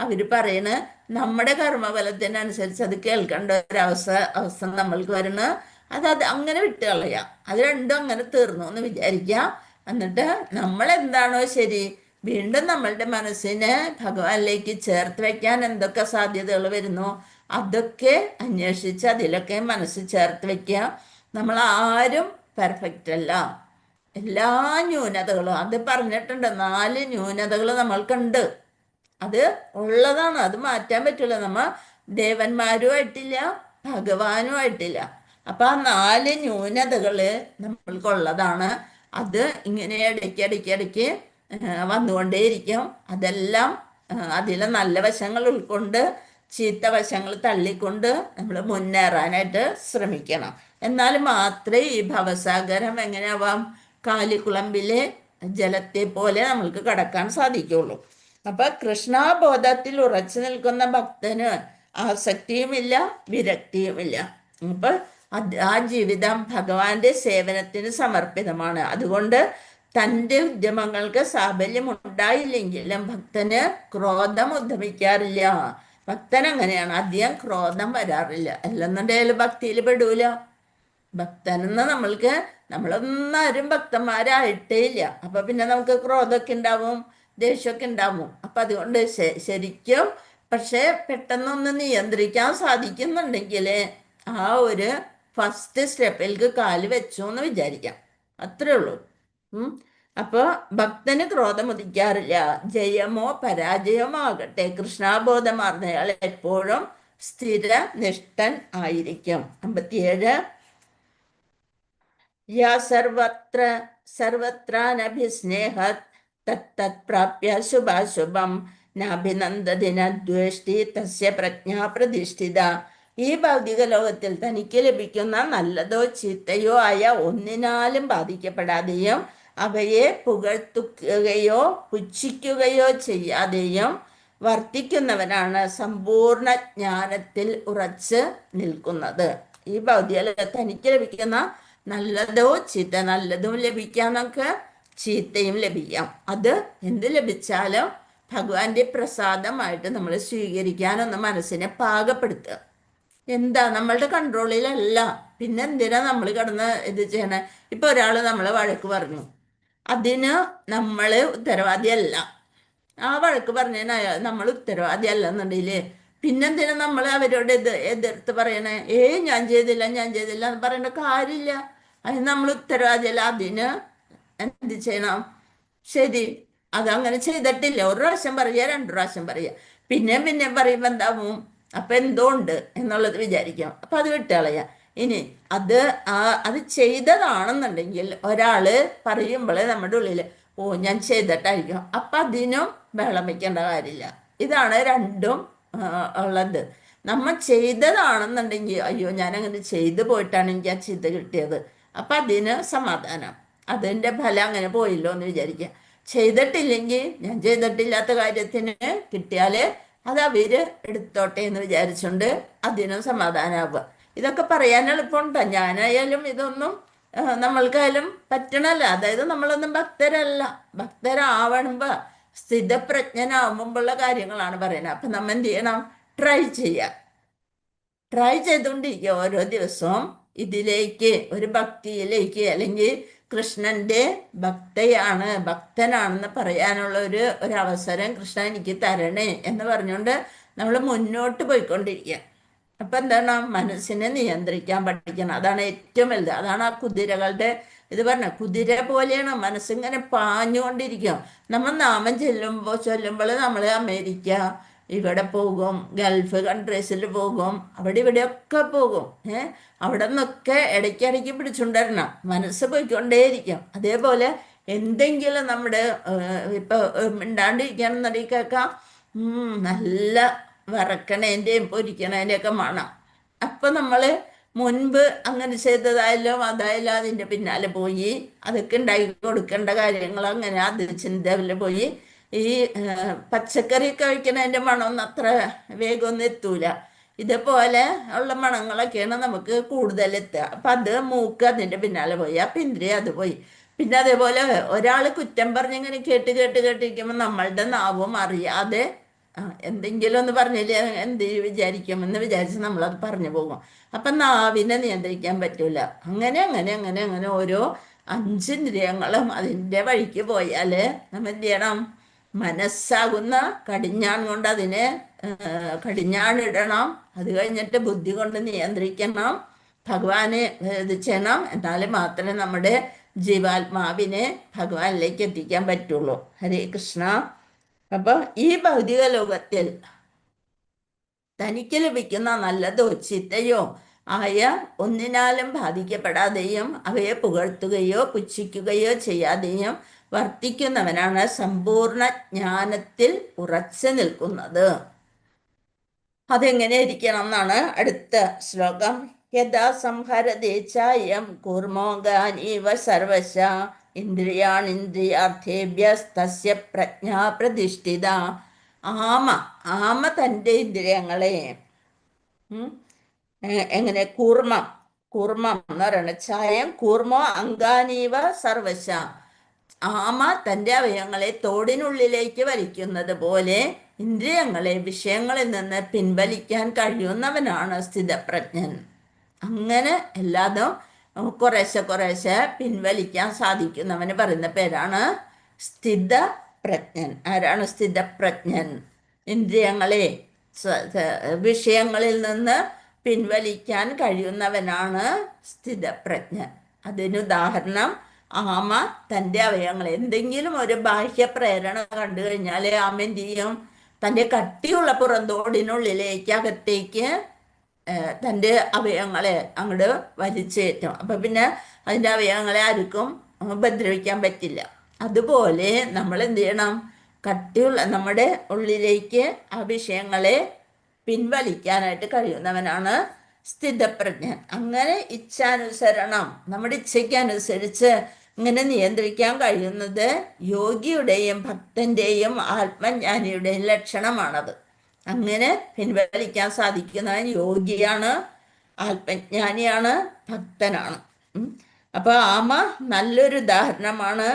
അവർ പറയണ, നമ്മുടെ കർമ്മഫലത്തിനനുസരിച്ച് അത് കേൾക്കേണ്ട അവസ്ഥ നമ്മൾക്ക് വരണ. അത് അങ്ങനെ വിട്ട് കളയാം. അത് രണ്ടും അങ്ങനെ തീർന്നു എന്ന് വിചാരിക്കുക. എന്നിട്ട് നമ്മൾ എന്താണോ ശരി, വീണ്ടും നമ്മളുടെ മനസ്സിനെ ഭഗവാനിലേക്ക് ചേർത്ത് വയ്ക്കാൻ എന്തൊക്കെ സാധ്യതകൾ വരുന്നു അതൊക്കെ അന്വേഷിച്ച് അതിലൊക്കെ മനസ്സ് ചേർത്ത് വയ്ക്കുക. നമ്മൾ ആരും പെർഫെക്റ്റ് അല്ല. എല്ലാ ന്യൂനതകളും അത് പറഞ്ഞിട്ടുണ്ട്. 4 ന്യൂനതകൾ നമ്മൾക്കുണ്ട്. അത് ഉള്ളതാണ്, അത് മാറ്റാൻ പറ്റില്ല. നമ്മൾ ദേവന്മാരുമായിട്ടില്ല, ഭഗവാനുമായിട്ടില്ല. അപ്പം ആ 4 ന്യൂനതകൾ നമ്മൾക്കുള്ളതാണ്. അത് ഇങ്ങനെ ഇടയ്ക്ക് വന്നുകൊണ്ടേയിരിക്കും. അതെല്ലാം അതിലെ നല്ല വശങ്ങൾ ഉൾക്കൊണ്ട് ചീത്ത വശങ്ങൾ തള്ളിക്കൊണ്ട് നമ്മൾ മുന്നേറാനായിട്ട് ശ്രമിക്കണം. എന്നാൽ മാത്രമേ ഈ ഭവസാഗരം എങ്ങനെയാവാം? കാലിക്കുളമ്പിലെ ജലത്തെ പോലെ നമ്മൾക്ക് കടക്കാൻ സാധിക്കുള്ളൂ. അപ്പൊ കൃഷ്ണാബോധത്തിൽ ഉറച്ചു നിൽക്കുന്ന ഭക്തന് ആസക്തിയുമില്ല, വിരക്തിയുമില്ല. അപ്പൊ ആ ജീവിതം ഭഗവാന്റെ സേവനത്തിന് സമർപ്പിതമാണ്. അതുകൊണ്ട് തൻ്റെ ഉദ്യമങ്ങൾക്ക് സാഫല്യം ഉണ്ടായില്ലെങ്കിലും ഭക്തന് ക്രോധം ഉദ്യമിക്കാറില്ല. ഭക്തൻ അങ്ങനെയാണ്, അധികം ക്രോധം വരാറില്ല. അല്ലെന്നുണ്ടെങ്കിൽ ഭക്തിയിൽ പെടൂല. ഭക്തനെന്ന് നമ്മളൊന്നാരും ഭക്തന്മാരായിട്ടേ ഇല്ല. അപ്പൊ പിന്നെ നമുക്ക് ക്രോധമൊക്കെ ഉണ്ടാവും, ദേഷ്യമൊക്കെ ഉണ്ടാവും. അപ്പൊ അതുകൊണ്ട് ശരിക്കും പക്ഷെ പെട്ടെന്നൊന്ന് നിയന്ത്രിക്കാൻ സാധിക്കുന്നുണ്ടെങ്കിൽ ആ ഒരു ഫസ്റ്റ് സ്റ്റെപ്പിലേക്ക് കാല് വെച്ചു എന്ന് വിചാരിക്കാം. അത്രേ ഉള്ളൂ. അപ്പോൾ ഭക്തന് ക്രോധം ഉദിക്കാറില്ല. ജയമോ പരാജയമോ ആകട്ടെ, കൃഷ്ണാബോധമാർന്നയാൾ എപ്പോഴും സ്ഥിരനിഷ്ഠൻ ആയിരിക്കും. 57. യാ സർവത്രാനഭിസ്നേഹത് തത്തത് പ്രാപ്യ ശുഭാശുഭം നാഭിനന്ദതിന ദ്വേഷ്ടി തസ്യ പ്രജ്ഞാ പ്രതിഷ്ഠിത. ഈ ഭൗതിക ലോകത്തിൽ തനിക്ക് ലഭിക്കുന്ന നല്ലതോ ചീത്തയോ ആയ ഒന്നിനാലും ബാധിക്കപ്പെടാതെയും അവയെ പുകഴ്ത്തുകയോ പുച്ഛിക്കുകയോ ചെയ്യാതെയും വർത്തിക്കുന്നവനാണ് സമ്പൂർണ്ണ ജ്ഞാനത്തിൽ ഉറച്ച് നിൽക്കുന്നത്. ഈ ഭൗതിക ലോകത്ത് തനിക്ക് ലഭിക്കുന്ന നല്ലതോ ചീത്ത, നല്ലതും ലഭിക്കാം, നമുക്ക് ചീത്തയും ലഭിക്കാം. അത് എന്ത് ലഭിച്ചാലും ഭഗവാന്റെ പ്രസാദമായിട്ട് നമ്മൾ സ്വീകരിക്കാനൊന്ന് മനസ്സിനെ പാകപ്പെടുത്തുക. എന്താ നമ്മളുടെ കൺട്രോളിലല്ല, പിന്നെ എന്തിനാ നമ്മൾ കിടന്ന് ഇത് ചെയ്യണേ? ഇപ്പൊ ഒരാൾ നമ്മളെ വഴക്ക് പറഞ്ഞു, അതിന് നമ്മൾ ഉത്തരവാദിയല്ല. ആ വഴക്ക് പറഞ്ഞതിന് നമ്മൾ ഉത്തരവാദിയല്ല എന്നുണ്ടെങ്കിൽ പിന്നെന്തിനാ നമ്മൾ അവരോട് എതിർത്ത് പറയണേ? ഞാൻ ചെയ്തില്ല എന്ന് പറയേണ്ട കാര്യമില്ല. അതിന് നമ്മൾ ഉത്തരവാദിയല്ല. അതിന് എന്ത് ചെയ്യണം? ശരി, അതങ്ങനെ ചെയ്തിട്ടില്ല, ഒരു പ്രാവശ്യം പറയുക, രണ്ടു പ്രാവശ്യം പറയുക, പിന്നെ പറയുമ്പോൾ എന്താവും? അപ്പൊ എന്തോ ഉണ്ട് എന്നുള്ളത് വിചാരിക്കാം. അപ്പൊ അത് വിട്ടുകളയാ. ഇനി അത് ചെയ്തതാണെന്നുണ്ടെങ്കിൽ ഒരാള് പറയുമ്പോൾ നമ്മുടെ ഉള്ളില് ഞാൻ ചെയ്തിട്ടായിരിക്കും, അപ്പൊ അതിനും ബഹളം വയ്ക്കേണ്ട കാര്യമില്ല. ഇതാണ് രണ്ടും ഉള്ളത്. നമ്മൾ ചെയ്തതാണെന്നുണ്ടെങ്കിൽ അയ്യോ ഞാനങ്ങനെ ചെയ്തു പോയിട്ടാണ് എനിക്ക് ആ ചീത്ത കിട്ടിയത്, അപ്പൊ അതിന് സമാധാനം, അതിൻ്റെ ഫലം അങ്ങനെ പോയില്ലോ എന്ന് വിചാരിക്കുക. ചെയ്തിട്ടില്ലെങ്കിൽ ഞാൻ ചെയ്തിട്ടില്ലാത്ത കാര്യത്തിന് കിട്ടിയാൽ അത് അവര് എടുത്തോട്ടെ എന്ന് വിചാരിച്ചുകൊണ്ട് അതിനും സമാധാനമാവുക. ഇതൊക്കെ പറയാൻ എളുപ്പമുണ്ടോ? ഞാനായാലും ഇതൊന്നും നമ്മൾക്കായാലും പറ്റണല്ല. അതായത് നമ്മളൊന്നും ഭക്തരല്ല. ഭക്തരാവണമ്പോ സ്ഥിതപ്രജ്ഞനാവുമ്പോഴുള്ള കാര്യങ്ങളാണ് പറയുന്നത്. അപ്പം നമ്മൾ എന്ത് ചെയ്യണം? ട്രൈ ചെയ്തുകൊണ്ടിരിക്കുക. ഓരോ ദിവസവും ഇതിലേക്ക്, ഒരു ഭക്തിയിലേക്ക്, അല്ലെങ്കിൽ കൃഷ്ണന്റെ ഭക്തനാണെന്ന് പറയാനുള്ള ഒരു അവസരം കൃഷ്ണൻ എനിക്ക് തരണേ എന്ന് പറഞ്ഞുകൊണ്ട് നമ്മൾ മുന്നോട്ട് പോയിക്കൊണ്ടിരിക്കുക. അപ്പൊ എന്താണ്? മനസ്സിനെ നിയന്ത്രിക്കാൻ പഠിക്കണം. അതാണ് ഏറ്റവും വലുത്. അതാണ് ആ കുതിരകളുടെ ഇത് പറഞ്ഞ, കുതിര പോലെയാണ് മനസ്സിങ്ങനെ പാഞ്ഞുകൊണ്ടിരിക്കും. നമ്മൾ നാമം ചൊല്ലുമ്പോൾ നമ്മൾ അമേരിക്ക ഇവിടെ പോകും, ഗൾഫ് കൺട്രീസിൽ പോകും, അവിടെ ഇവിടെയൊക്കെ പോകും. അവിടെ നിന്നൊക്കെ ഇടയ്ക്കിടയ്ക്ക് പിടിച്ചുകൊണ്ടിരണം. മനസ്സ് പോയിക്കൊണ്ടേയിരിക്കും. അതേപോലെ എന്തെങ്കിലും നമ്മുടെ ഇപ്പൊ മിണ്ടാണ്ടിരിക്കുകയാണെന്നുണ്ടെങ്കിൽ കേൾക്കാം നല്ല വറക്കണേൻ്റെയും പൊരിക്കണേൻ്റെയും ഒക്കെ മണം. അപ്പൊ നമ്മള് മുൻപ് അങ്ങനെ ചെയ്തതായാലും അതായാലും അതിൻ്റെ പിന്നാലെ പോയി അതൊക്കെ ഉണ്ടാക്കി കൊടുക്കേണ്ട കാര്യങ്ങൾ അങ്ങനെ അത് ചിന്തയിൽ പോയി ഈ പച്ചക്കറി കഴിക്കണതിൻ്റെ മണമൊന്നും അത്ര വേഗമൊന്നും എത്തൂല. ഇതുപോലെ ഉള്ള മണങ്ങളൊക്കെയാണ് നമുക്ക് കൂടുതൽ എത്തുക. അപ്പം അത് മൂക്ക് അതിൻ്റെ പിന്നാലെ പോയി, അപ്പം ഇന്ദ്രിയം അത് പോയി. പിന്നെ അതേപോലെ ഒരാൾ കുറ്റം പറഞ്ഞിങ്ങനെ കേട്ടിരിക്കുമ്പോൾ നമ്മളുടെ നാവും അറിയാതെ എന്തെങ്കിലും ഒന്ന് പറഞ്ഞില്ലേ എന്ത് വിചാരിക്കുമെന്ന് വിചാരിച്ച് നമ്മളത് പറഞ്ഞു പോകും. അപ്പം നാവിനെ നിയന്ത്രിക്കാൻ പറ്റൂല. അങ്ങനെ ഓരോ 5 ഇന്ദ്രിയങ്ങളും അതിൻ്റെ വഴിക്ക് പോയാൽ നമ്മൾ എന്ത് ചെയ്യണം? മനസ്സാകുന്ന കടിഞ്ഞാൺ കൊണ്ട് അതിനെ കടിഞ്ഞാണിടണം. അത് കഴിഞ്ഞിട്ട് ബുദ്ധി കൊണ്ട് നിയന്ത്രിക്കണം. ഭഗവാനെ ഇത് ചെയ്യണം. എന്നാൽ മാത്രമേ നമ്മുടെ ജീവാത്മാവിനെ ഭഗവാനിലേക്ക് എത്തിക്കാൻ പറ്റുള്ളൂ. ഹരേ കൃഷ്ണ. അപ്പൊ ഈ ഭൗതിക ലോകത്തിൽ തനിക്ക് ലഭിക്കുന്ന നല്ലതോ ചീത്തയോ ആയ ഒന്നിനാലും ബാധിക്കപ്പെടാതെയും അവയെ പുകഴ്ത്തുകയോ പുച്ഛിക്കുകയോ ചെയ്യാതെയും വർത്തിക്കുന്നവനാണ് സമ്പൂർണ്ണ ജ്ഞാനത്തിൽ ഉറച്ചു നിൽക്കുന്നത്. അതെങ്ങനെ ഇരിക്കണം എന്നാണ് അടുത്ത ശ്ലോകം. യഥാ സംഹരദേശായം കൂർമോഗാനീവ സർവശ ഇന്ദ്രിയാണിന്ദ്രിയാർത്ഥേഭ്യസ്തസ്യ പ്രജ്ഞാ പ്രതിഷ്ഠിത. ആമ തൻ്റെ ഇന്ദ്രിയങ്ങളെ എങ്ങനെ കൂർമ്മം എന്ന് പറയുന്നത് ചായം കൂർമ്മോ അങ്കാനീവ സർവശ. ആമ തൻ്റെ അവയവങ്ങളെ തോടിനുള്ളിലേക്ക് വലിക്കുന്നത് പോലെ ഇന്ദ്രിയങ്ങളെ വിഷയങ്ങളിൽ നിന്ന് പിൻവലിക്കാൻ കഴിയുന്നവനാണ് സ്ഥിതപ്രജ്ഞൻ. അങ്ങനെ എല്ലാതും കുറേശ്ശെ പിൻവലിക്കാൻ സാധിക്കുന്നവന് പറയുന്ന പേരാണ് സ്ഥിതപ്രജ്ഞൻ. ആരാണ് സ്ഥിതപ്രജ്ഞൻ? ഇന്ദ്രിയങ്ങളെ വിഷയങ്ങളിൽ നിന്ന് പിൻവലിക്കാൻ കഴിയുന്നവനാണ് സ്ഥിതപ്രജ്ഞൻ. അതിനുദാഹരണം ആമ തൻ്റെ അവയവങ്ങൾ എന്തെങ്കിലും ഒരു ബാഹ്യ പ്രേരണ കണ്ടു കഴിഞ്ഞാൽ ആമ എന്ത് ചെയ്യും? തൻ്റെ കട്ടിയുള്ള പുറന്തോടിനുള്ളിലേക്ക് അകത്തേക്ക് തൻ്റെ അവയവങ്ങളെ അങ്ങോട്ട് വലിച്ചേറ്റും. അപ്പം പിന്നെ അതിൻ്റെ അവയവങ്ങളെ ആർക്കും ഉപദ്രവിക്കാൻ പറ്റില്ല. അതുപോലെ നമ്മൾ എന്ത് ചെയ്യണം? കട്ടിയുള്ള നമ്മുടെ ഉള്ളിലേക്ക് ആ വിഷയങ്ങളെ പിൻവലിക്കാനായിട്ട് കഴിയുന്നവനാണ് സ്ഥിതപ്രജ്ഞൻ. അങ്ങനെ ഇച്ഛാനുസരണം, നമ്മുടെ ഇച്ഛയ്ക്കനുസരിച്ച് ഇങ്ങനെ നിയന്ത്രിക്കാൻ കഴിയുന്നത് യോഗിയുടെയും ഭക്തന്റെയും ആത്മജ്ഞാനിയുടെയും ലക്ഷണമാണത്. അങ്ങനെ പിൻവലിക്കാൻ സാധിക്കുന്നവൻ യോഗിയാണ്, ആത്മജ്ഞാനിയാണ്, ഭക്തനാണ്. അപ്പൊ ആമ നല്ലൊരു ഉദാഹരണമാണ്.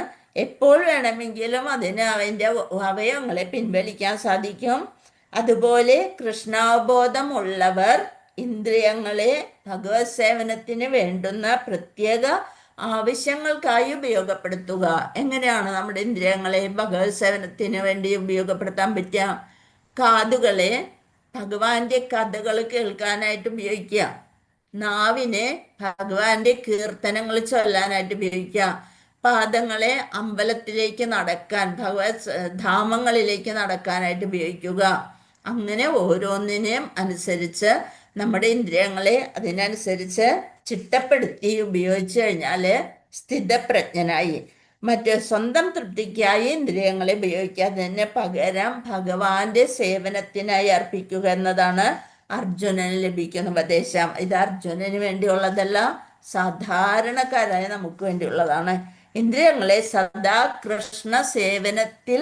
എപ്പോൾ വേണമെങ്കിലും അതിന് അവൻ്റെ അവയവങ്ങളെ പിൻവലിക്കാൻ സാധിക്കും. അതുപോലെ കൃഷ്ണാവബോധമുള്ളവർ ഇന്ദ്രിയങ്ങളെ ഭഗവത് സേവനത്തിന് വേണ്ടുന്ന പ്രത്യേക ആവശ്യങ്ങൾക്കായി ഉപയോഗപ്പെടുത്തുക. എങ്ങനെയാണ് നമ്മുടെ ഇന്ദ്രിയങ്ങളെ ഭഗവത് സേവനത്തിന് വേണ്ടി ഉപയോഗപ്പെടുത്താൻ പറ്റുക? കാതുകളെ ഭഗവാന്റെ കഥകൾ കേൾക്കാനായിട്ട് ഉപയോഗിക്കുക, നാവിനെ ഭഗവാന്റെ കീർത്തനങ്ങൾ ചൊല്ലാനായിട്ട് ഉപയോഗിക്കുക, പാദങ്ങളെ അമ്പലത്തിലേക്ക് നടക്കാൻ, ഭഗവത് ധാമങ്ങളിലേക്ക് നടക്കാനായിട്ട് ഉപയോഗിക്കുക. അങ്ങനെ ഓരോന്നിനെയും അനുസരിച്ച് നമ്മുടെ ഇന്ദ്രിയങ്ങളെ അതിനനുസരിച്ച് ചിട്ടപ്പെടുത്തി ഉപയോഗിച്ചു കഴിഞ്ഞാൽ സ്ഥിതപ്രജ്ഞനായി. മറ്റ് സ്വന്തം തൃപ്തിക്കായി ഇന്ദ്രിയങ്ങളെ ഉപയോഗിക്കാതെ തന്നെ പകരം ഭഗവാന്റെ സേവനത്തിനായി അർപ്പിക്കുക എന്നതാണ് അർജുനന് ലഭിക്കുന്ന ഉപദേശം. ഇത് അർജുനന് വേണ്ടിയുള്ളതല്ല, സാധാരണക്കാരായ നമുക്ക് വേണ്ടിയുള്ളതാണ്. ഇന്ദ്രിയങ്ങളെ സദാ കൃഷ്ണ സേവനത്തിൽ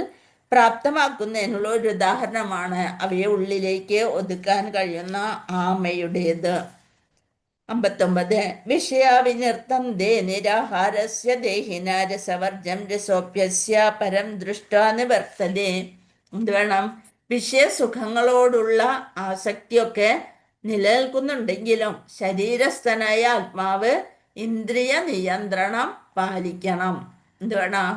പ്രാപ്തമാക്കുന്നതിനുള്ള ഒരു ഉദാഹരണമാണ് അവയെ ഉള്ളിലേക്ക് ഒതുക്കാൻ കഴിയുന്ന ആമയുടേത്. 59. വിഷയാവിനിർത്തം ദേ നിരാഹാരസ്യ ദേഹിന രസവർജം രസോപ്യസ്യ പരം ദൃഷ്ടാ നിവർത്തതേ. എന്ത് വേണം? വിഷയസുഖങ്ങളോടുള്ള ആസക്തിയൊക്കെ നിലനിൽക്കുന്നുണ്ടെങ്കിലും ശരീരസ്ഥനായ ആത്മാവ് ഇന്ദ്രിയ നിയന്ത്രണം പാലിക്കണം. എന്ത് വേണം?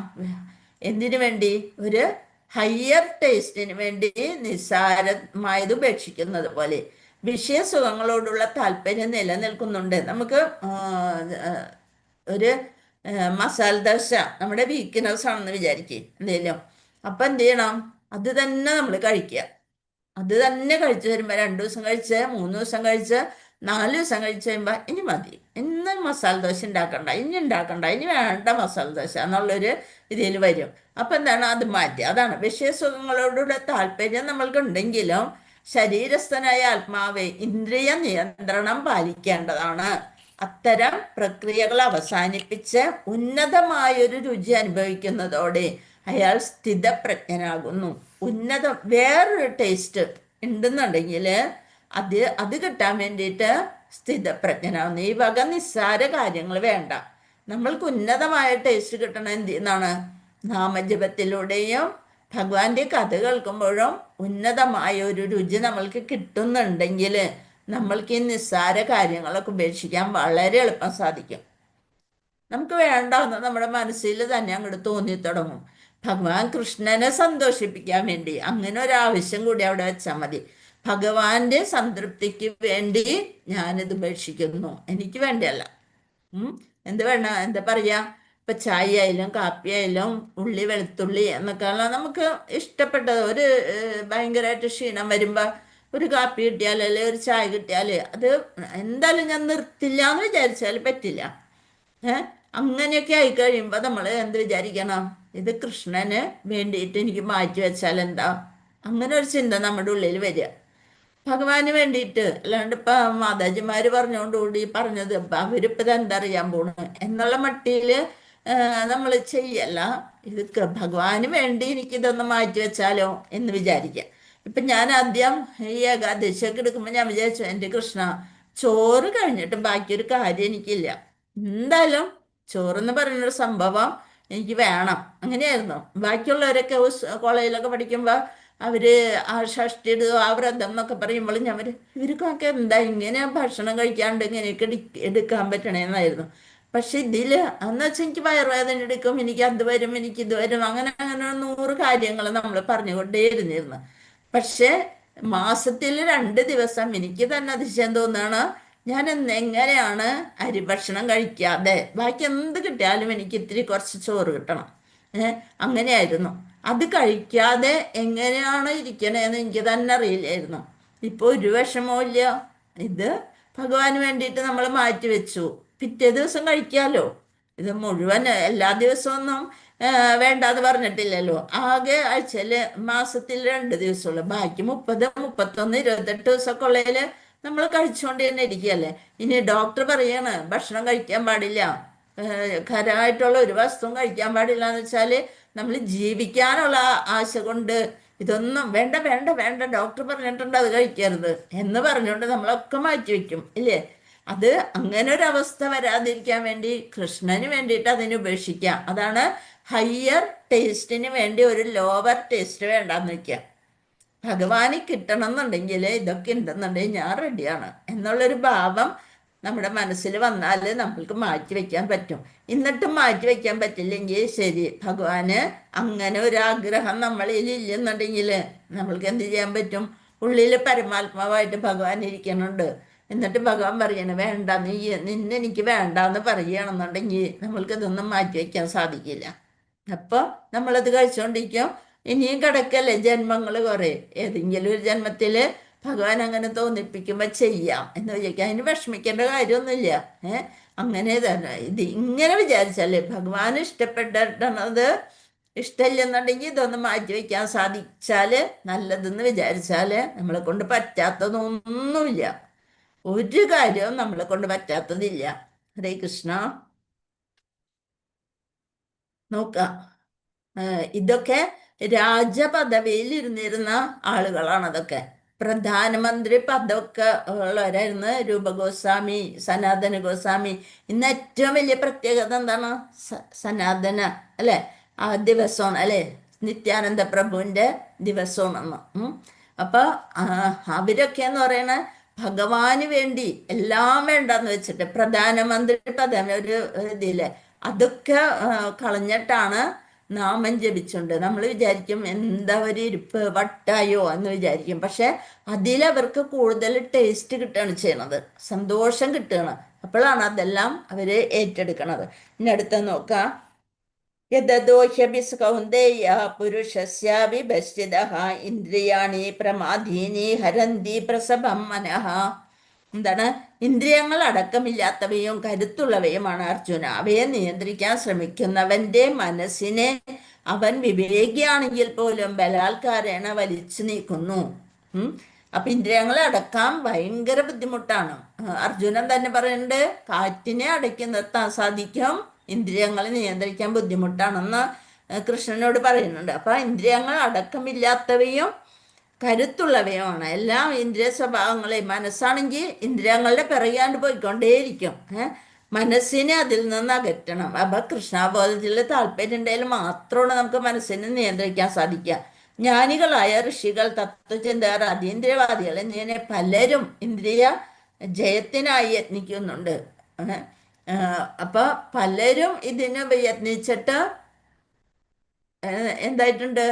എന്തിനു വേണ്ടി? ഒരു ഹയ്യർ ടേസ്റ്റിന് വേണ്ടി നിസ്സാരമായത് ഉപേക്ഷിക്കുന്നത് പോലെ വിഷയസുഖങ്ങളോടുള്ള താല്പര്യം നിലനിൽക്കുന്നുണ്ട്. നമുക്ക് ഒരു മസാല ദോശ നമ്മുടെ വീക്ക്നെസ് ആണെന്ന് വിചാരിക്കുക എന്തേലും. അപ്പം എന്ത് ചെയ്യണം? അത് തന്നെ നമ്മൾ കഴിക്കുക. അത് തന്നെ കഴിച്ചു വരുമ്പോൾ 2 ദിവസം കഴിച്ച്, 3 ദിവസം കഴിച്ച്, 4 ദിവസം കഴിച്ച് കഴിയുമ്പോൾ ഇനി മതി, ഇന്ന് മസാല ദോശ ഉണ്ടാക്കണ്ട, ഇനി ഉണ്ടാക്കണ്ട, ഇനി വേണ്ട മസാല ദോശ എന്നുള്ളൊരു ഇതിൽ വരും. അപ്പം എന്താണ്? അത് മാറ്റി. അതാണ് വിഷയസുഖങ്ങളോടുള്ള താല്പര്യം നമ്മൾക്കുണ്ടെങ്കിലും ശരീരസ്ഥനായ ആത്മാവ് ഇന്ദ്രിയ നിയന്ത്രണം പാലിക്കേണ്ടതാണ്. അത്തരം പ്രക്രിയകൾ അവസാനിപ്പിച്ച് ഉന്നതമായൊരു രുചി അനുഭവിക്കുന്നതോടെ അയാൾ സ്ഥിതപ്രജ്ഞനാകുന്നു. വേറൊരു ടേസ്റ്റ് ഉണ്ടെന്നുണ്ടെങ്കിൽ അത് കിട്ടാൻ വേണ്ടിയിട്ട് സ്ഥിതപ്രജ്ഞനാകുന്നു. ഈ വക നിസ്സാര കാര്യങ്ങൾ വേണ്ട. നമ്മൾക്ക് ഉന്നതമായ ടേസ്റ്റ് കിട്ടണ എന്താണ്? നാമജപത്തിലൂടെയും ഭഗവാന്റെ കഥ കേൾക്കുമ്പോഴും ഉന്നതമായ ഒരു രുചി നമ്മൾക്ക് കിട്ടുന്നുണ്ടെങ്കിൽ നമ്മൾക്ക് ഈ നിസ്സാര കാര്യങ്ങളൊക്കെ ഉപേക്ഷിക്കാൻ വളരെ എളുപ്പം സാധിക്കും. നമുക്ക് വേണ്ടാന്ന് നമ്മുടെ മനസ്സിൽ തന്നെ അങ്ങോട്ട് തോന്നിത്തുടങ്ങും. ഭഗവാൻ കൃഷ്ണനെ സന്തോഷിപ്പിക്കാൻ വേണ്ടി അങ്ങനെ ഒരാവശ്യം കൂടി അവിടെ വെച്ചാൽ മതി. ഭഗവാന്റെ സംതൃപ്തിക്ക് വേണ്ടി ഞാനിത് ഉപേക്ഷിക്കുന്നു, എനിക്ക് വേണ്ടിയല്ല. എന്ത് വേണ്ട? എന്താ പറയാ? ഇപ്പൊ ചായ ആയാലും കാപ്പി ആയാലും ഉള്ളി വെളുത്തുള്ളി എന്നൊക്കെയുള്ള നമുക്ക് ഇഷ്ടപ്പെട്ടത്. ഒരു ഭയങ്കരമായിട്ട് ക്ഷീണം വരുമ്പോ ഒരു കാപ്പി കിട്ടിയാൽ അല്ലെങ്കിൽ ഒരു ചായ കിട്ടിയാൽ അത് എന്തായാലും ഞാൻ നിർത്തില്ല എന്ന് വിചാരിച്ചാൽ പറ്റില്ല. അങ്ങനെയൊക്കെ ആയി കഴിയുമ്പോൾ നമ്മൾ എന്ത് വിചാരിക്കണം? ഇത് കൃഷ്ണന് വേണ്ടിയിട്ട് എനിക്ക് മാറ്റി വെച്ചാൽ എന്താ? അങ്ങനെ ഒരു ചിന്ത നമ്മുടെ ഉള്ളിൽ വരിക. ഭഗവാന് വേണ്ടിയിട്ട്, അല്ലാണ്ട് ഇപ്പൊ മാതാജിമാര് പറഞ്ഞുകൊണ്ടുകൂടി പറഞ്ഞത് അവരിപ്പോ ഇതെന്തറിയാൻ പോണു എന്നുള്ള മട്ടിയില് നമ്മൾ ചെയ്യല്ല. ഇത് ഭഗവാന് വേണ്ടി എനിക്കിതൊന്ന് മാറ്റി വെച്ചാലോ എന്ന് വിചാരിക്കുക. ഇപ്പൊ ഞാൻ ആദ്യം ഈ ഏകാദശിയൊക്കെ എടുക്കുമ്പോൾ ഞാൻ വിചാരിച്ചു, എൻ്റെ കൃഷ്ണ, ചോറ് കഴിഞ്ഞിട്ട് ബാക്കിയൊരു കാര്യം എനിക്കില്ല, എന്തായാലും ചോറെന്ന് പറയുന്നൊരു സംഭവം എനിക്ക് വേണം. അങ്ങനെയായിരുന്നു. ബാക്കിയുള്ളവരൊക്കെ കോളേജിലൊക്കെ പഠിക്കുമ്പോൾ അവര് ആ ഷഷ്ടിയിടുക, ആ വ്രതം എന്നൊക്കെ പറയുമ്പോൾ ഇവർക്കൊക്കെ എന്താ ഇങ്ങനെ ഭക്ഷണം കഴിക്കാണ്ട് ഇങ്ങനെയൊക്കെ എടുക്കാൻ പറ്റണേന്നായിരുന്നു. പക്ഷെ ഇതില് എന്ന് വെച്ചാൽ എനിക്ക് വയറുവേദന എടുക്കും, എനിക്ക് അത് വരും, എനിക്ക് ഇത് വരും, അങ്ങനെ 100 കാര്യങ്ങൾ നമ്മൾ പറഞ്ഞുകൊണ്ടേയിരുന്നിരുന്നു. പക്ഷെ മാസത്തിൽ 2 ദിവസം എനിക്ക് തന്നെ അതിശയം തോന്നുകയാണ്, ഞാൻ എങ്ങനെയാണ് അരിഭക്ഷണം കഴിക്കാതെ ബാക്കി എന്ത് കിട്ടിയാലും എനിക്ക് ഇത്തിരി കുറച്ച് ചോറ് കിട്ടണം. അങ്ങനെയായിരുന്നു. അത് കഴിക്കാതെ എങ്ങനെയാണ് ഇരിക്കണേന്ന് എനിക്ക് തന്നെ അറിയില്ലായിരുന്നു. ഇപ്പോൾ ഒരു വിഷമവും ഇല്ല. ഇത് ഭഗവാന് വേണ്ടിയിട്ട് നമ്മൾ മാറ്റി വെച്ചു, പിറ്റേ ദിവസം കഴിക്കാമല്ലോ. ഇത് മുഴുവൻ എല്ലാ ദിവസമൊന്നും വേണ്ടാന്ന് പറഞ്ഞിട്ടില്ലല്ലോ. ആകെ ആഴ്ചയിൽ മാസത്തിൽ 2 ദിവസമുള്ളൂ. ബാക്കി 30, 31, 28 ദിവസമൊക്കെ ഉള്ളതിൽ നമ്മൾ കഴിച്ചുകൊണ്ട് തന്നെ ഇരിക്കുകയല്ലേ. ഇനി ഡോക്ടർ പറയാണ് ഭക്ഷണം കഴിക്കാൻ പാടില്ല, ഖരമായിട്ടുള്ള ഒരു വസ്തുവും കഴിക്കാൻ പാടില്ല എന്ന് വെച്ചാൽ നമ്മൾ ജീവിക്കാനുള്ള ആശ കൊണ്ട് ഇതൊന്നും വേണ്ട വേണ്ട വേണ്ട, ഡോക്ടർ പറഞ്ഞിട്ടുണ്ട് അത് കഴിക്കരുത് എന്ന് പറഞ്ഞുകൊണ്ട് നമ്മളൊക്കെ മാറ്റി വെക്കും ഇല്ലേ. അത് അങ്ങനെ ഒരു അവസ്ഥ വരാതിരിക്കാൻ വേണ്ടി കൃഷ്ണന് വേണ്ടിയിട്ട് അതിനെ ഉപേക്ഷിക്കാം. അതാണ് ഹയ്യർ ടേസ്റ്റിന് വേണ്ടി ഒരു ലോവർ ടേസ്റ്റ് വേണ്ടാന്ന് വെക്കുക. ഭഗവാന് കിട്ടണം എന്നുണ്ടെങ്കിൽ ഇതൊക്കെ ഉണ്ടെന്നുണ്ടെങ്കിൽ ഞാൻ റെഡിയാണ് എന്നുള്ളൊരു ഭാവം നമ്മുടെ മനസ്സിൽ വന്നാൽ നമ്മൾക്ക് മാറ്റി വെക്കാൻ പറ്റും. എന്നിട്ടും മാറ്റി വെക്കാൻ പറ്റില്ലെങ്കിൽ ശരി, ഭഗവാന് അങ്ങനെ ഒരു ആഗ്രഹം നമ്മളിൽ ഇല്ലെന്നുണ്ടെങ്കിൽ നമ്മൾക്ക് എന്ത് ചെയ്യാൻ പറ്റും? ഉള്ളിൽ പരമാത്മാവായിട്ട് ഭഗവാൻ ഇരിക്കുന്നുണ്ട്. എന്നിട്ട് ഭഗവാൻ പറയണ വേണ്ട, നിന്നെ എനിക്ക് വേണ്ടാന്ന് പറയുകയാണെന്നുണ്ടെങ്കിൽ നമ്മൾക്ക് ഇതൊന്നും മാറ്റി വയ്ക്കാൻ സാധിക്കില്ല. അപ്പോൾ നമ്മളത് കഴിച്ചുകൊണ്ടിരിക്കും. ഇനിയും കിടക്കല്ലേ ജന്മങ്ങൾ കുറേ. ഏതെങ്കിലും ഒരു ജന്മത്തിൽ ഭഗവാൻ അങ്ങനെ തോന്നിപ്പിക്കുമ്പോൾ ചെയ്യാം എന്ന് വിചാരിക്കാം. അതിന് വിഷമിക്കേണ്ട കാര്യമൊന്നുമില്ല. അങ്ങനെ തന്നെ ഇത് ഇങ്ങനെ വിചാരിച്ചാലേ ഭഗവാൻ ഇഷ്ടപ്പെട്ടിട്ടുള്ളത് ഇഷ്ടമില്ലെന്നുണ്ടെങ്കിൽ ഇതൊന്ന് മാറ്റി വയ്ക്കാൻ സാധിച്ചാൽ നല്ലതെന്ന് വിചാരിച്ചാൽ നമ്മളെ കൊണ്ട് പറ്റാത്തതൊന്നുമില്ല. ഒരു കാര്യവും നമ്മളെ കൊണ്ട് പറ്റാത്തതില്ല. ഹരേ കൃഷ്ണ. നോക്കാം, ഇതൊക്കെ രാജപദവിയിൽ ഇരുന്നിരുന്ന ആളുകളാണ്. അതൊക്കെ പ്രധാനമന്ത്രി പദമൊക്കെ ഉള്ളവരായിരുന്നു. രൂപഗോസ്വാമി, സനാതന ഗോസ്വാമി. ഇന്ന് ഏറ്റവും വലിയ പ്രത്യേകത എന്താണ്? സനാതന അല്ലേ, ആ ദിവസമാണ് അല്ലേ, നിത്യാനന്ദ പ്രഭുവിൻ്റെ ദിവസമാണെന്ന്. അപ്പോൾ അവരൊക്കെ എന്ന് പറയണ ഭഗവാന് വേണ്ടി എല്ലാം വേണ്ടെന്ന് വെച്ചിട്ട് പ്രധാനമന്ത്രി പദം ഒരു ഇതില്ലേ അതൊക്കെ കളഞ്ഞിട്ടാണ് നാമം ജപിച്ചുണ്ട്. നമ്മൾ വിചാരിക്കും എന്താ ഒരു ഇരിപ്പ് വട്ടായോ എന്ന് വിചാരിക്കും. പക്ഷെ അതിലവർക്ക് കൂടുതൽ ടേസ്റ്റ് കിട്ടുകയാണ് ചെയ്യണത്, സന്തോഷം കിട്ടുകയാണ്. അപ്പോഴാണ് അതെല്ലാം അവർ ഏറ്റെടുക്കണത്. ഇനി അടുത്ത നോക്കാം. യദോഹ്യഭിസ്കൗന്ദേയ പുരുഷസ്യ വിഭശ്ചിതഃ ഇന്ദ്രിയാണി പ്രമാദീനി ഹരന്തി പ്രസഭം മനഃ. എന്താണ്? ഇന്ദ്രിയങ്ങൾ അടക്കമില്ലാത്തവയും കരുത്തുള്ളവയുമാണ് അർജുന. അവയെ നിയന്ത്രിക്കാൻ ശ്രമിക്കുന്നവന്റെ മനസ്സിനെ അവൻ വിവേകിയാണെങ്കിൽ പോലും ബലാത്കാരേണ വലിച്ചു നീക്കുന്നു. അപ്പൊ ഇന്ദ്രിയങ്ങളെ അടക്കാൻ ഭയങ്കര ബുദ്ധിമുട്ടാണ്. അർജുനൻ തന്നെ പറയുന്നുണ്ട്, കാറ്റിനെ അടക്കി നിർത്താൻ സാധിക്കും, ഇന്ദ്രിയങ്ങളെ നിയന്ത്രിക്കാൻ ബുദ്ധിമുട്ടാണെന്ന് കൃഷ്ണനോട് പറയുന്നുണ്ട്. അപ്പൊ ഇന്ദ്രിയങ്ങൾ അടക്കമില്ലാത്തവയും കരുത്തുള്ളവയുമാണ്. എല്ലാം ഇന്ദ്രിയ സ്വഭാവങ്ങളെ, മനസ്സാണെങ്കിൽ ഇന്ദ്രിയങ്ങളുടെ പിറകാണ്ട് പോയിക്കൊണ്ടേയിരിക്കും. മനസ്സിനെ അതിൽ നിന്ന് അകറ്റണം. അപ്പൊ കൃഷ്ണാബോധത്തിൽ താല്പര്യം ഉണ്ടെങ്കിൽ മാത്രമാണ് നമുക്ക് മനസ്സിനെ നിയന്ത്രിക്കാൻ സാധിക്കുക. ജ്ഞാനികളായ ഋഷികൾ, തത്വചിന്തകർ, അതീന്ദ്രിയവാദികൾ എന്നിങ്ങനെ പലരും ഇന്ദ്രിയ ജയത്തിനായി യത്നിക്കുന്നുണ്ട്. അപ്പൊ പലരും ഇതിന് യത്നിച്ചിട്ട് എന്തായിട്ടുണ്ട്?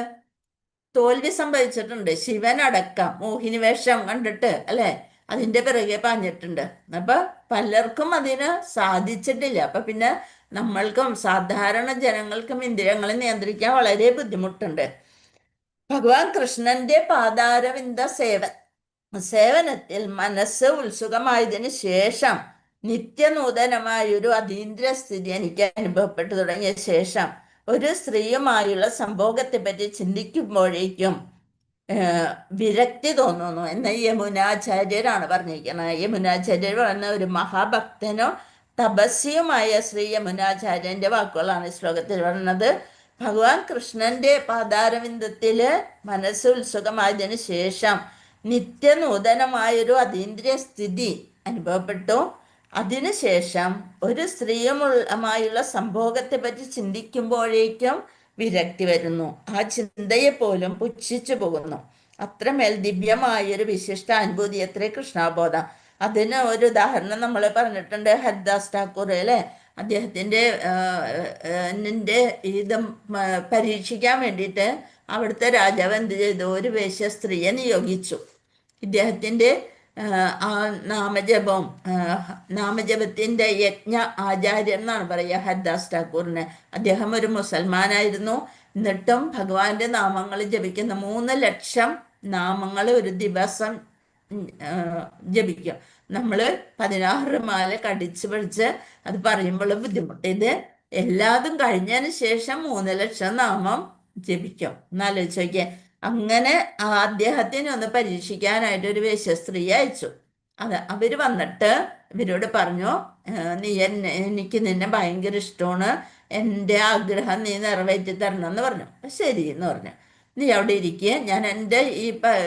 തോൽവി സംഭവിച്ചിട്ടുണ്ട്. ശിവനടക്കം മോഹിനി വേഷം കണ്ടിട്ട് അല്ലെ അതിൻ്റെ പിറകെ പാഞ്ഞിട്ടുണ്ട്. അപ്പൊ പലർക്കും അതിന് സാധിച്ചിട്ടില്ല. അപ്പൊ പിന്നെ നമ്മൾക്കും സാധാരണ ജനങ്ങൾക്കും ഇന്ദ്രിയങ്ങളെ നിയന്ത്രിക്കാൻ വളരെ ബുദ്ധിമുട്ടുണ്ട്. ഭഗവാൻ കൃഷ്ണന്റെ പാതാരവിന്ദ സേവനത്തിൽ മനസ്സ് ഉത്സുകമായതിനു ശേഷം നിത്യനൂതനമായൊരു അതീന്ദ്രിയ സ്ഥിതി എനിക്ക് അനുഭവപ്പെട്ടു തുടങ്ങിയ ശേഷം ഒരു സ്ത്രീയുമായുള്ള സംഭോഗത്തെപ്പറ്റി ചിന്തിക്കുമ്പോഴേക്കും വിരക്തി തോന്നുന്നു എന്ന് യമുനാചാര്യരാണ് പറഞ്ഞിരിക്കുന്നത്. യമുനാചാര്യർ പറയുന്ന ഒരു മഹാഭക്തനോ തപസ്യയുമായ ശ്രീ യമുനാചാര്യന്റെ വാക്കുകളാണ് ഈ ശ്ലോകത്തിൽ പറയുന്നത്. ഭഗവാൻ കൃഷ്ണന്റെ പാതാരവിന്ദത്തില് മനസ്സ് ഉത്സുകമായതിനു ശേഷം നിത്യനൂതനമായൊരു അതീന്ദ്രിയ സ്ഥിതി അനുഭവപ്പെട്ടു. അതിനുശേഷം ഒരു സ്ത്രീയുമായുള്ള സംഭോഗത്തെ പറ്റി ചിന്തിക്കുമ്പോഴേക്കും വിരക്തി വരുന്നു. ആ ചിന്തയെ പോലും പുച്ഛിച്ചു പോകുന്നു. അത്രമേൽ ദിവ്യമായൊരു വിശിഷ്ട അനുഭൂതി എത്ര കൃഷ്ണാബോധം. അതിന് ഒരു ഉദാഹരണം നമ്മൾ പറഞ്ഞിട്ടുണ്ട്. ഹരിദാസ് ഠാക്കൂർ അല്ലെ, അദ്ദേഹത്തിൻ്റെ ഇത് പരീക്ഷിക്കാൻ വേണ്ടിയിട്ട് അവിടുത്തെ രാജാവ് എന്ത് ചെയ്തു? ഒരു വേശ്യ സ്ത്രീയെ നിയോഗിച്ചു. ഇദ്ദേഹത്തിൻ്റെ ആ നാമജപത്തിൻ്റെ യജ്ഞ ആചാര്യൻ എന്നാണ് പറയുക ഹരിദാസ് ഠാക്കൂറിന്. അദ്ദേഹം ഒരു മുസൽമാനായിരുന്നു. എന്നിട്ടും ഭഗവാന്റെ നാമങ്ങൾ ജപിക്കുന്ന 3 ലക്ഷം നാമങ്ങൾ ഒരു ദിവസം ജപിക്കും. നമ്മൾ 16 മാല കടിച്ച് പിടിച്ച് അത് പറയുമ്പോൾ ബുദ്ധിമുട്ട്. ഇത് എല്ലാതും കഴിഞ്ഞതിന് ശേഷം 3 ലക്ഷം നാമം ജപിക്കും. എന്നാലോചിച്ച് നോക്കിയേ. അങ്ങനെ അദ്ദേഹത്തിനെ ഒന്ന് പരീക്ഷിക്കാനായിട്ട് ഒരു വേശ്യസ്ത്രീ അയച്ചു. അവര് വന്നിട്ട് ഇവരോട് പറഞ്ഞു, നീ എനിക്ക് നിന്നെ ഭയങ്കര ഇഷ്ടമാണ്, എൻ്റെ ആഗ്രഹം നീ നിറവേറ്റി തരണം എന്ന് പറഞ്ഞു. ശരി എന്ന് പറഞ്ഞു. നീ അവിടെ ഇരിക്കുക, ഞാൻ എൻ്റെ ഈ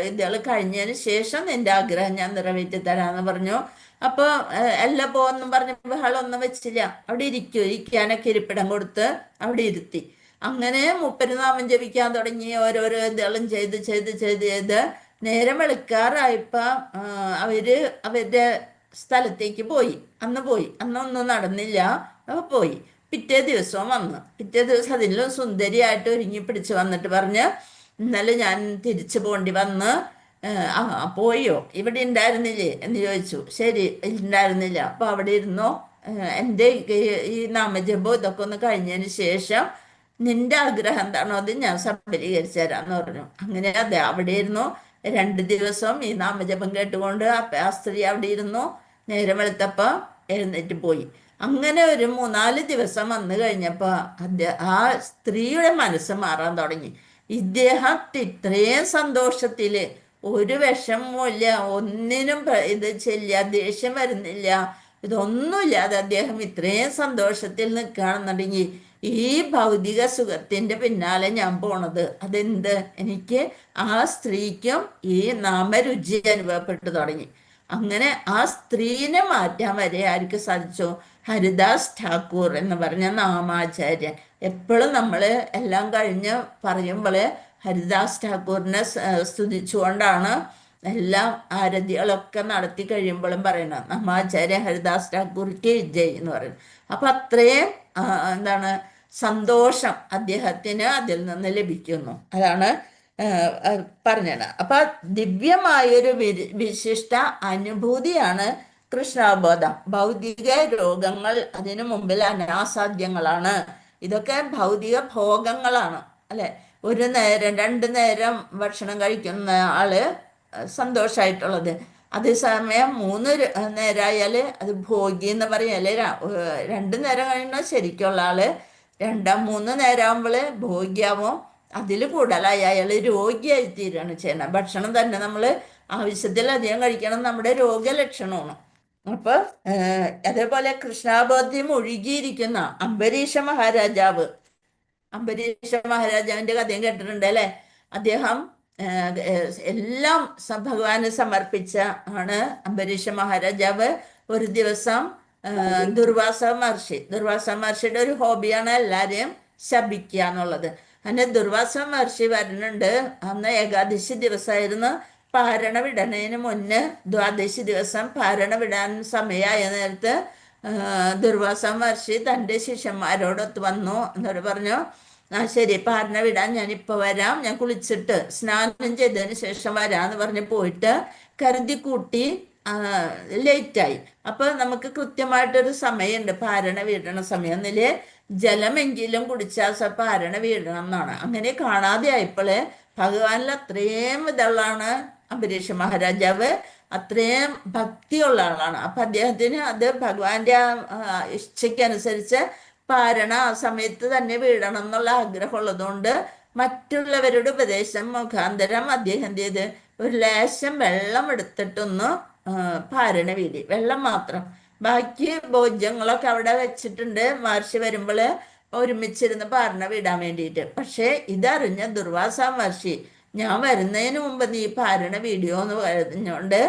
ഇതുകൾ കഴിഞ്ഞതിന് ശേഷം നിന്റെ ആഗ്രഹം ഞാൻ നിറവേറ്റി തരാമെന്ന് പറഞ്ഞു. അപ്പോൾ എല്ലാം പോകുമെന്നും പറഞ്ഞ് ബഹളമൊന്നും വെച്ചില്ല. അവിടെ ഇരിക്കാനൊക്കെ ഇരിപ്പിടം കൊടുത്ത് അവിടെ ഇരുത്തി. അങ്ങനെ മൂപ്പര് നാമം ജപിക്കാൻ തുടങ്ങി. ഓരോരോ ഇതുകളും ചെയ്ത് ചെയ്ത് ചെയ്ത് ചെയ്ത് നേരം വെളുക്കാറായപ്പോൾ അവരുടെ സ്ഥലത്തേക്ക് പോയി. അന്നൊന്നും നടന്നില്ല. അപ്പോൾ പോയി. പിറ്റേ ദിവസവും വന്നു. പിറ്റേ ദിവസം അതിലും സുന്ദരിയായിട്ട് ഒരുങ്ങി പിടിച്ച് വന്നിട്ട് പറഞ്ഞ്, ഇന്നലെ ഞാൻ തിരിച്ചു പോണ്ടി വന്ന്. പോയോ? ഇവിടെ ഉണ്ടായിരുന്നില്ലേ എന്ന് ചോദിച്ചു. ശരി, ഉണ്ടായിരുന്നില്ല. അപ്പോൾ അവിടെ ഇരുന്നോ, എൻ്റെ ഈ നാമജപം ഇതൊക്കെ ഒന്ന് കഴിഞ്ഞതിന് ശേഷം നിന്റെ ആഗ്രഹം എന്താണോ അത് ഞാൻ സഫലീകരിച്ചു തരാമെന്ന് പറഞ്ഞു. അങ്ങനെ അതെ, അവിടെ ഇരുന്നു. 2 ദിവസം ഈ നാമജപം കേട്ടുകൊണ്ട് ആ സ്ത്രീ അവിടെ ഇരുന്നു. നേരം വെളുത്തപ്പോൾ എഴുന്നേറ്റ് പോയി. അങ്ങനെ ഒരു 3-4 ദിവസം വന്നു കഴിഞ്ഞപ്പോൾ ആ സ്ത്രീയുടെ മനസ്സ് മാറാൻ തുടങ്ങി. ഇദ്ദേഹത്തെ ഇത്രയും സന്തോഷത്തിൽ ഒരു വിഷമവുമില്ല, ഒന്നിനും ഇത് ചെല്ല, ദേഷ്യം വരുന്നില്ല, ഇതൊന്നുമില്ലാതെ അദ്ദേഹം ഇത്രയും സന്തോഷത്തിൽ നിൽക്കുകയാണെന്നുണ്ടെങ്കിൽ ഈ ഭൗതിക സുഖത്തിൻ്റെ പിന്നാലെ ഞാൻ പോണത് അതെന്ത്? എനിക്ക് ആ സ്ത്രീക്കും ഈ നാമരുചി അനുഭവപ്പെട്ടു തുടങ്ങി. അങ്ങനെ ആ സ്ത്രീനെ മാറ്റാൻ വരെ ആർക്ക് സാധിച്ചു? ഹരിദാസ് ഠാക്കൂർ എന്ന് പറഞ്ഞ നാമാചാര്യൻ. എപ്പോഴും നമ്മൾ എല്ലാം കഴിഞ്ഞ് പറയുമ്പോൾ ഹരിദാസ് ഠാക്കൂറിനെ സ്തുതിച്ചുകൊണ്ടാണ് എല്ലാ ആരതികളൊക്കെ നടത്തി കഴിയുമ്പോഴും പറയണം, നാമാചാര്യ ഹരിദാസ് ഠാക്കൂർക്ക് ജയ് എന്ന് പറയുന്നത്. അപ്പം അത്രയും സന്തോഷം അദ്ദേഹത്തിന് അതിൽ നിന്ന് ലഭിക്കുന്നു. അതാണ് പറഞ്ഞത്. അപ്പൊ ദിവ്യമായൊരു വിശിഷ്ട അനുഭൂതിയാണ് കൃഷ്ണാബോധം. ഭൗതിക രോഗങ്ങൾ അതിനു മുമ്പിൽ അനാസാധ്യങ്ങളാണ്. ഇതൊക്കെ ഭൗതിക ഭോഗങ്ങളാണ്, അല്ലെ? 1 നേരം 2 നേരം ഭക്ഷണം കഴിക്കുന്ന ആള് സന്തോഷമായിട്ടുള്ളത്. അതേസമയം 3 നേരമായാൽ അത് ഭോഗി എന്ന് പറയല്ലേ. 2 നേരം കഴിയുമ്പോൾ ശരിക്കുള്ള ആള് 2-3 നേരമാകുമ്പോൾ ഭോഗ്യാവും. അതിൽ കൂടുതലായി അയാൾ രോഗിയായി തീരുകയാണ് ചെയ്യണം. ഭക്ഷണം തന്നെ നമ്മൾ ആവശ്യത്തിലധികം കഴിക്കണം, നമ്മുടെ രോഗലക്ഷണമാണ്. അപ്പൊ അതേപോലെ കൃഷ്ണാബോധ്യം ഒഴുകിയിരിക്കുന്ന അംബരീഷ മഹാരാജാവിന്റെ കഥയും കേട്ടിട്ടുണ്ട്, അല്ലെ? അദ്ദേഹം എല്ലാം ഭഗവാന് സമർപ്പിച്ച ആണ് അംബരീഷ മഹാരാജാവ്. ഒരു ദിവസം ദുർവാസ മഹർഷിയുടെ ഒരു ഹോബിയാണ് എല്ലാരെയും ശപിക്കുക എന്നുള്ളത്. അങ്ങനെ ദുർവാസ മഹർഷി വരുന്നുണ്ട്. അന്ന് ഏകാദശി ദിവസമായിരുന്നു. പാരണ വിടണതിന് മുന്നേ ദ്വാദശി ദിവസം പാരണ വിടാൻ സമയമായ നേരത്ത് ദുർവാസ മഹർഷി തൻ്റെ ശിഷ്യന്മാരോടൊത്ത് വന്നു. എന്നിട്ട് പറഞ്ഞു, ശരി, പാരണ വിടാൻ ഞാനിപ്പോൾ വരാം, ഞാൻ കുളിച്ചിട്ട് സ്നാനം ചെയ്തതിന് ശേഷം വരാമെന്ന് പറഞ്ഞ് പോയിട്ട് കരുതി കൂട്ടി ലേറ്റായി. അപ്പൊ നമുക്ക് കൃത്യമായിട്ടൊരു സമയമുണ്ട്, പാരണ വീടണ സമയം. എന്നില് ജലമെങ്കിലും കുടിച്ചാൽ പാരണ വീഴണം എന്നാണ്. അങ്ങനെ കാണാതെ ആയപ്പോള് ഭഗവാനിൽ അത്രയും ഇതുള്ളാണ് അംബരീഷ മഹാരാജാവ്, അത്രയും ഭക്തിയുള്ള ആളാണ്. അപ്പൊ അദ്ദേഹത്തിന് അത് ഭഗവാന്റെ ഇച്ഛയ്ക്കനുസരിച്ച് പാരണ ആ സമയത്ത് തന്നെ വീഴണം എന്നുള്ള ആഗ്രഹമുള്ളതുകൊണ്ട് മറ്റുള്ളവരുടെ ഉപദേശം മുഖാന്തരം അദ്ദേഹം എന്ത് ചെയ്ത് ഒരു ലേശം വെള്ളം എടുത്തിട്ടൊന്ന് പാരണ വീടി, വെള്ളം മാത്രം. ബാക്കി ഭോജ്യങ്ങളൊക്കെ അവിടെ വെച്ചിട്ടുണ്ട് മഹർഷി വരുമ്പോൾ ഒരുമിച്ചിരുന്ന് പാരണ വിടാൻ വേണ്ടിയിട്ട്. പക്ഷേ ഇതറിഞ്ഞ ദുർവാസ മഹർഷി, ഞാൻ വരുന്നതിന് മുമ്പ് നീ പാരണ വീഡിയോ എന്ന് പറഞ്ഞുകൊണ്ട്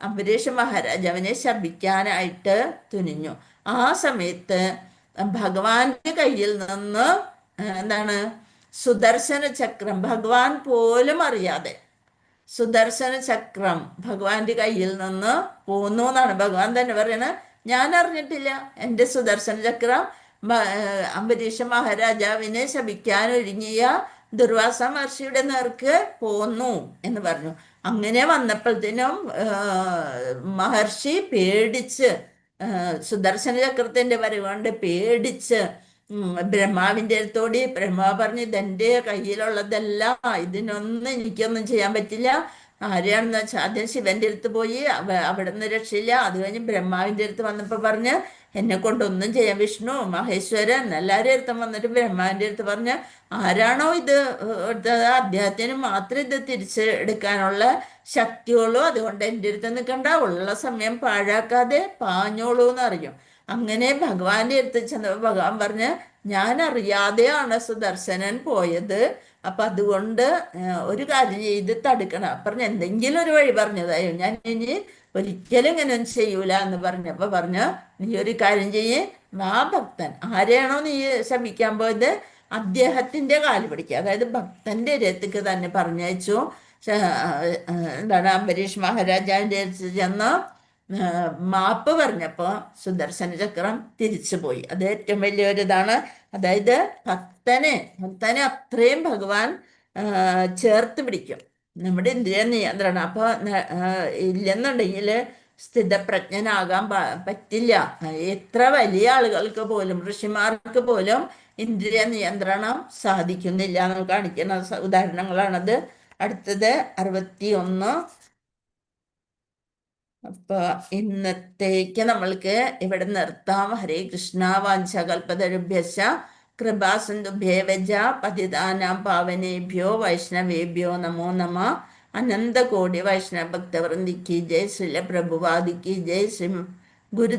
അംബരീഷ മഹാരാജാവിനെ ശപിക്കാനായിട്ട് തുനിഞ്ഞു. ആ സമയത്ത് ഭഗവാന്റെ കയ്യിൽ നിന്ന് സുദർശന ചക്രം, ഭഗവാൻ പോലും അറിയാതെ സുദർശന ചക്രം ഭഗവാന്റെ കയ്യിൽ നിന്ന് പോന്നു എന്നാണ് ഭഗവാൻ തന്നെ പറയുന്നത്. ഞാൻ അറിഞ്ഞിട്ടില്ല, എൻ്റെ സുദർശന ചക്രം അംബരീഷ മഹാരാജാവിനെ ശപിക്കാൻ ഒരുങ്ങിയ ദുർവാസ മഹർഷിയുടെ നേർക്ക് പോന്നു എന്ന് പറഞ്ഞു. അങ്ങനെ വന്നപ്പോഴത്തേനും മഹർഷി പേടിച്ച്, സുദർശന ചക്രത്തിന്റെ വരവുകൊണ്ട് പേടിച്ച് ബ്രഹ്മാവിൻ്റെ അടുത്തോടി ബ്രഹ്മാവ് പറഞ്ഞു, ഇതെൻ്റെ കയ്യിലുള്ളതല്ല, ഇതിനൊന്നും എനിക്കൊന്നും ചെയ്യാൻ പറ്റില്ല, ആരെയാണെന്ന് വെച്ചാൽ ആദ്യം ശിവന്റെ അടുത്ത് പോയി, അവിടെ നിന്ന് രക്ഷയില്ല. അത് കഴിഞ്ഞ് ബ്രഹ്മാവിന്റെ അടുത്ത് വന്നപ്പോൾ പറഞ്ഞ് എന്നെ കൊണ്ടൊന്നും ചെയ്യാം. വിഷ്ണു, മഹേശ്വരൻ എല്ലാവരും അടുത്തും വന്നിട്ട് ബ്രഹ്മാവിന്റെ അടുത്ത് പറഞ്ഞ് ആരാണോ ഇത് എടുത്തത് അദ്ദേഹത്തിന് മാത്രം ഇത് തിരിച്ചെടുക്കാനുള്ള ശക്തിയുള്ളൂ. അതുകൊണ്ട് എൻ്റെ അടുത്ത് നിൽക്കണ്ട, ഉള്ള സമയം പാഴാക്കാതെ പാഞ്ഞോളൂ എന്ന് അറിയും. അങ്ങനെ ഭഗവാന്റെ അടുത്ത് ചെന്നപ്പോൾ ഭഗവാൻ പറഞ്ഞ് ഞാൻ അറിയാതെയാണ് സുദർശനൻ പോയത്. അപ്പൊ അതുകൊണ്ട് ഒരു കാര്യം ചെയ്ത് തടുക്കണം. പറഞ്ഞ എന്തെങ്കിലും ഒരു വഴി പറഞ്ഞതായോ, ഞാൻ ഇനി ഒരിക്കലും ഇങ്ങനെയൊന്നും ചെയ്യൂല എന്ന് പറഞ്ഞപ്പോ പറഞ്ഞു നീ ഒരു കാര്യം ചെയ്യേ, ആ ഭക്തൻ ആരെയാണോ നീ ശമിക്കാൻ പോയത് അദ്ദേഹത്തിന്റെ കാല് പിടിക്കുക. അതായത് ഭക്തന്റെ രഥക്ക് തന്നെ പറഞ്ഞയച്ചു. എന്താണ്, അംബരീഷ് മഹാരാജാവിന്റെ അടുത്ത് ചെന്ന് മാപ്പ് പറഞ്ഞപ്പോ സുദർശന ചക്രം തിരിച്ചു പോയി. അത് ഏറ്റവും വലിയൊരിതാണ്. അതായത് ഭക്തനെ അത്രയും ഭഗവാൻ ചേർത്ത് പിടിക്കും. നമ്മുടെ ഇന്ദ്രിയ നിയന്ത്രണം അപ്പൊ ഇല്ലെന്നുണ്ടെങ്കിൽ സ്ഥിതപ്രജ്ഞനാകാൻ പറ്റില്ല. എത്ര വലിയ ആളുകൾക്ക് പോലും, ഋഷിമാർക്ക് പോലും ഇന്ദ്രിയ നിയന്ത്രണം സാധിക്കുന്നില്ല എന്ന് കാണിക്കുന്ന ഉദാഹരണങ്ങളാണത്. അടുത്തത് 61. അപ്പൊ ഇന്നത്തേക്ക് നമ്മൾക്ക് ഇവിടെ നിർത്താം. ഹരേ കൃഷ്ണ. വാഞ്ചകൽപതരുഭ്യശ്ച കൃപാസിന്ധുഭ്യേവച പതിതാനാം പാവനേഭ്യോ വൈഷ്ണവേഭ്യോ നമോ നമ. അനന്തകോടി വൈഷ്ണവ ഭക്തവൃന്ദിക്ക് ജയ്. ശ്രീല പ്രഭുവാദിക്ക് ജയ്. ശ്രീ ഗുരു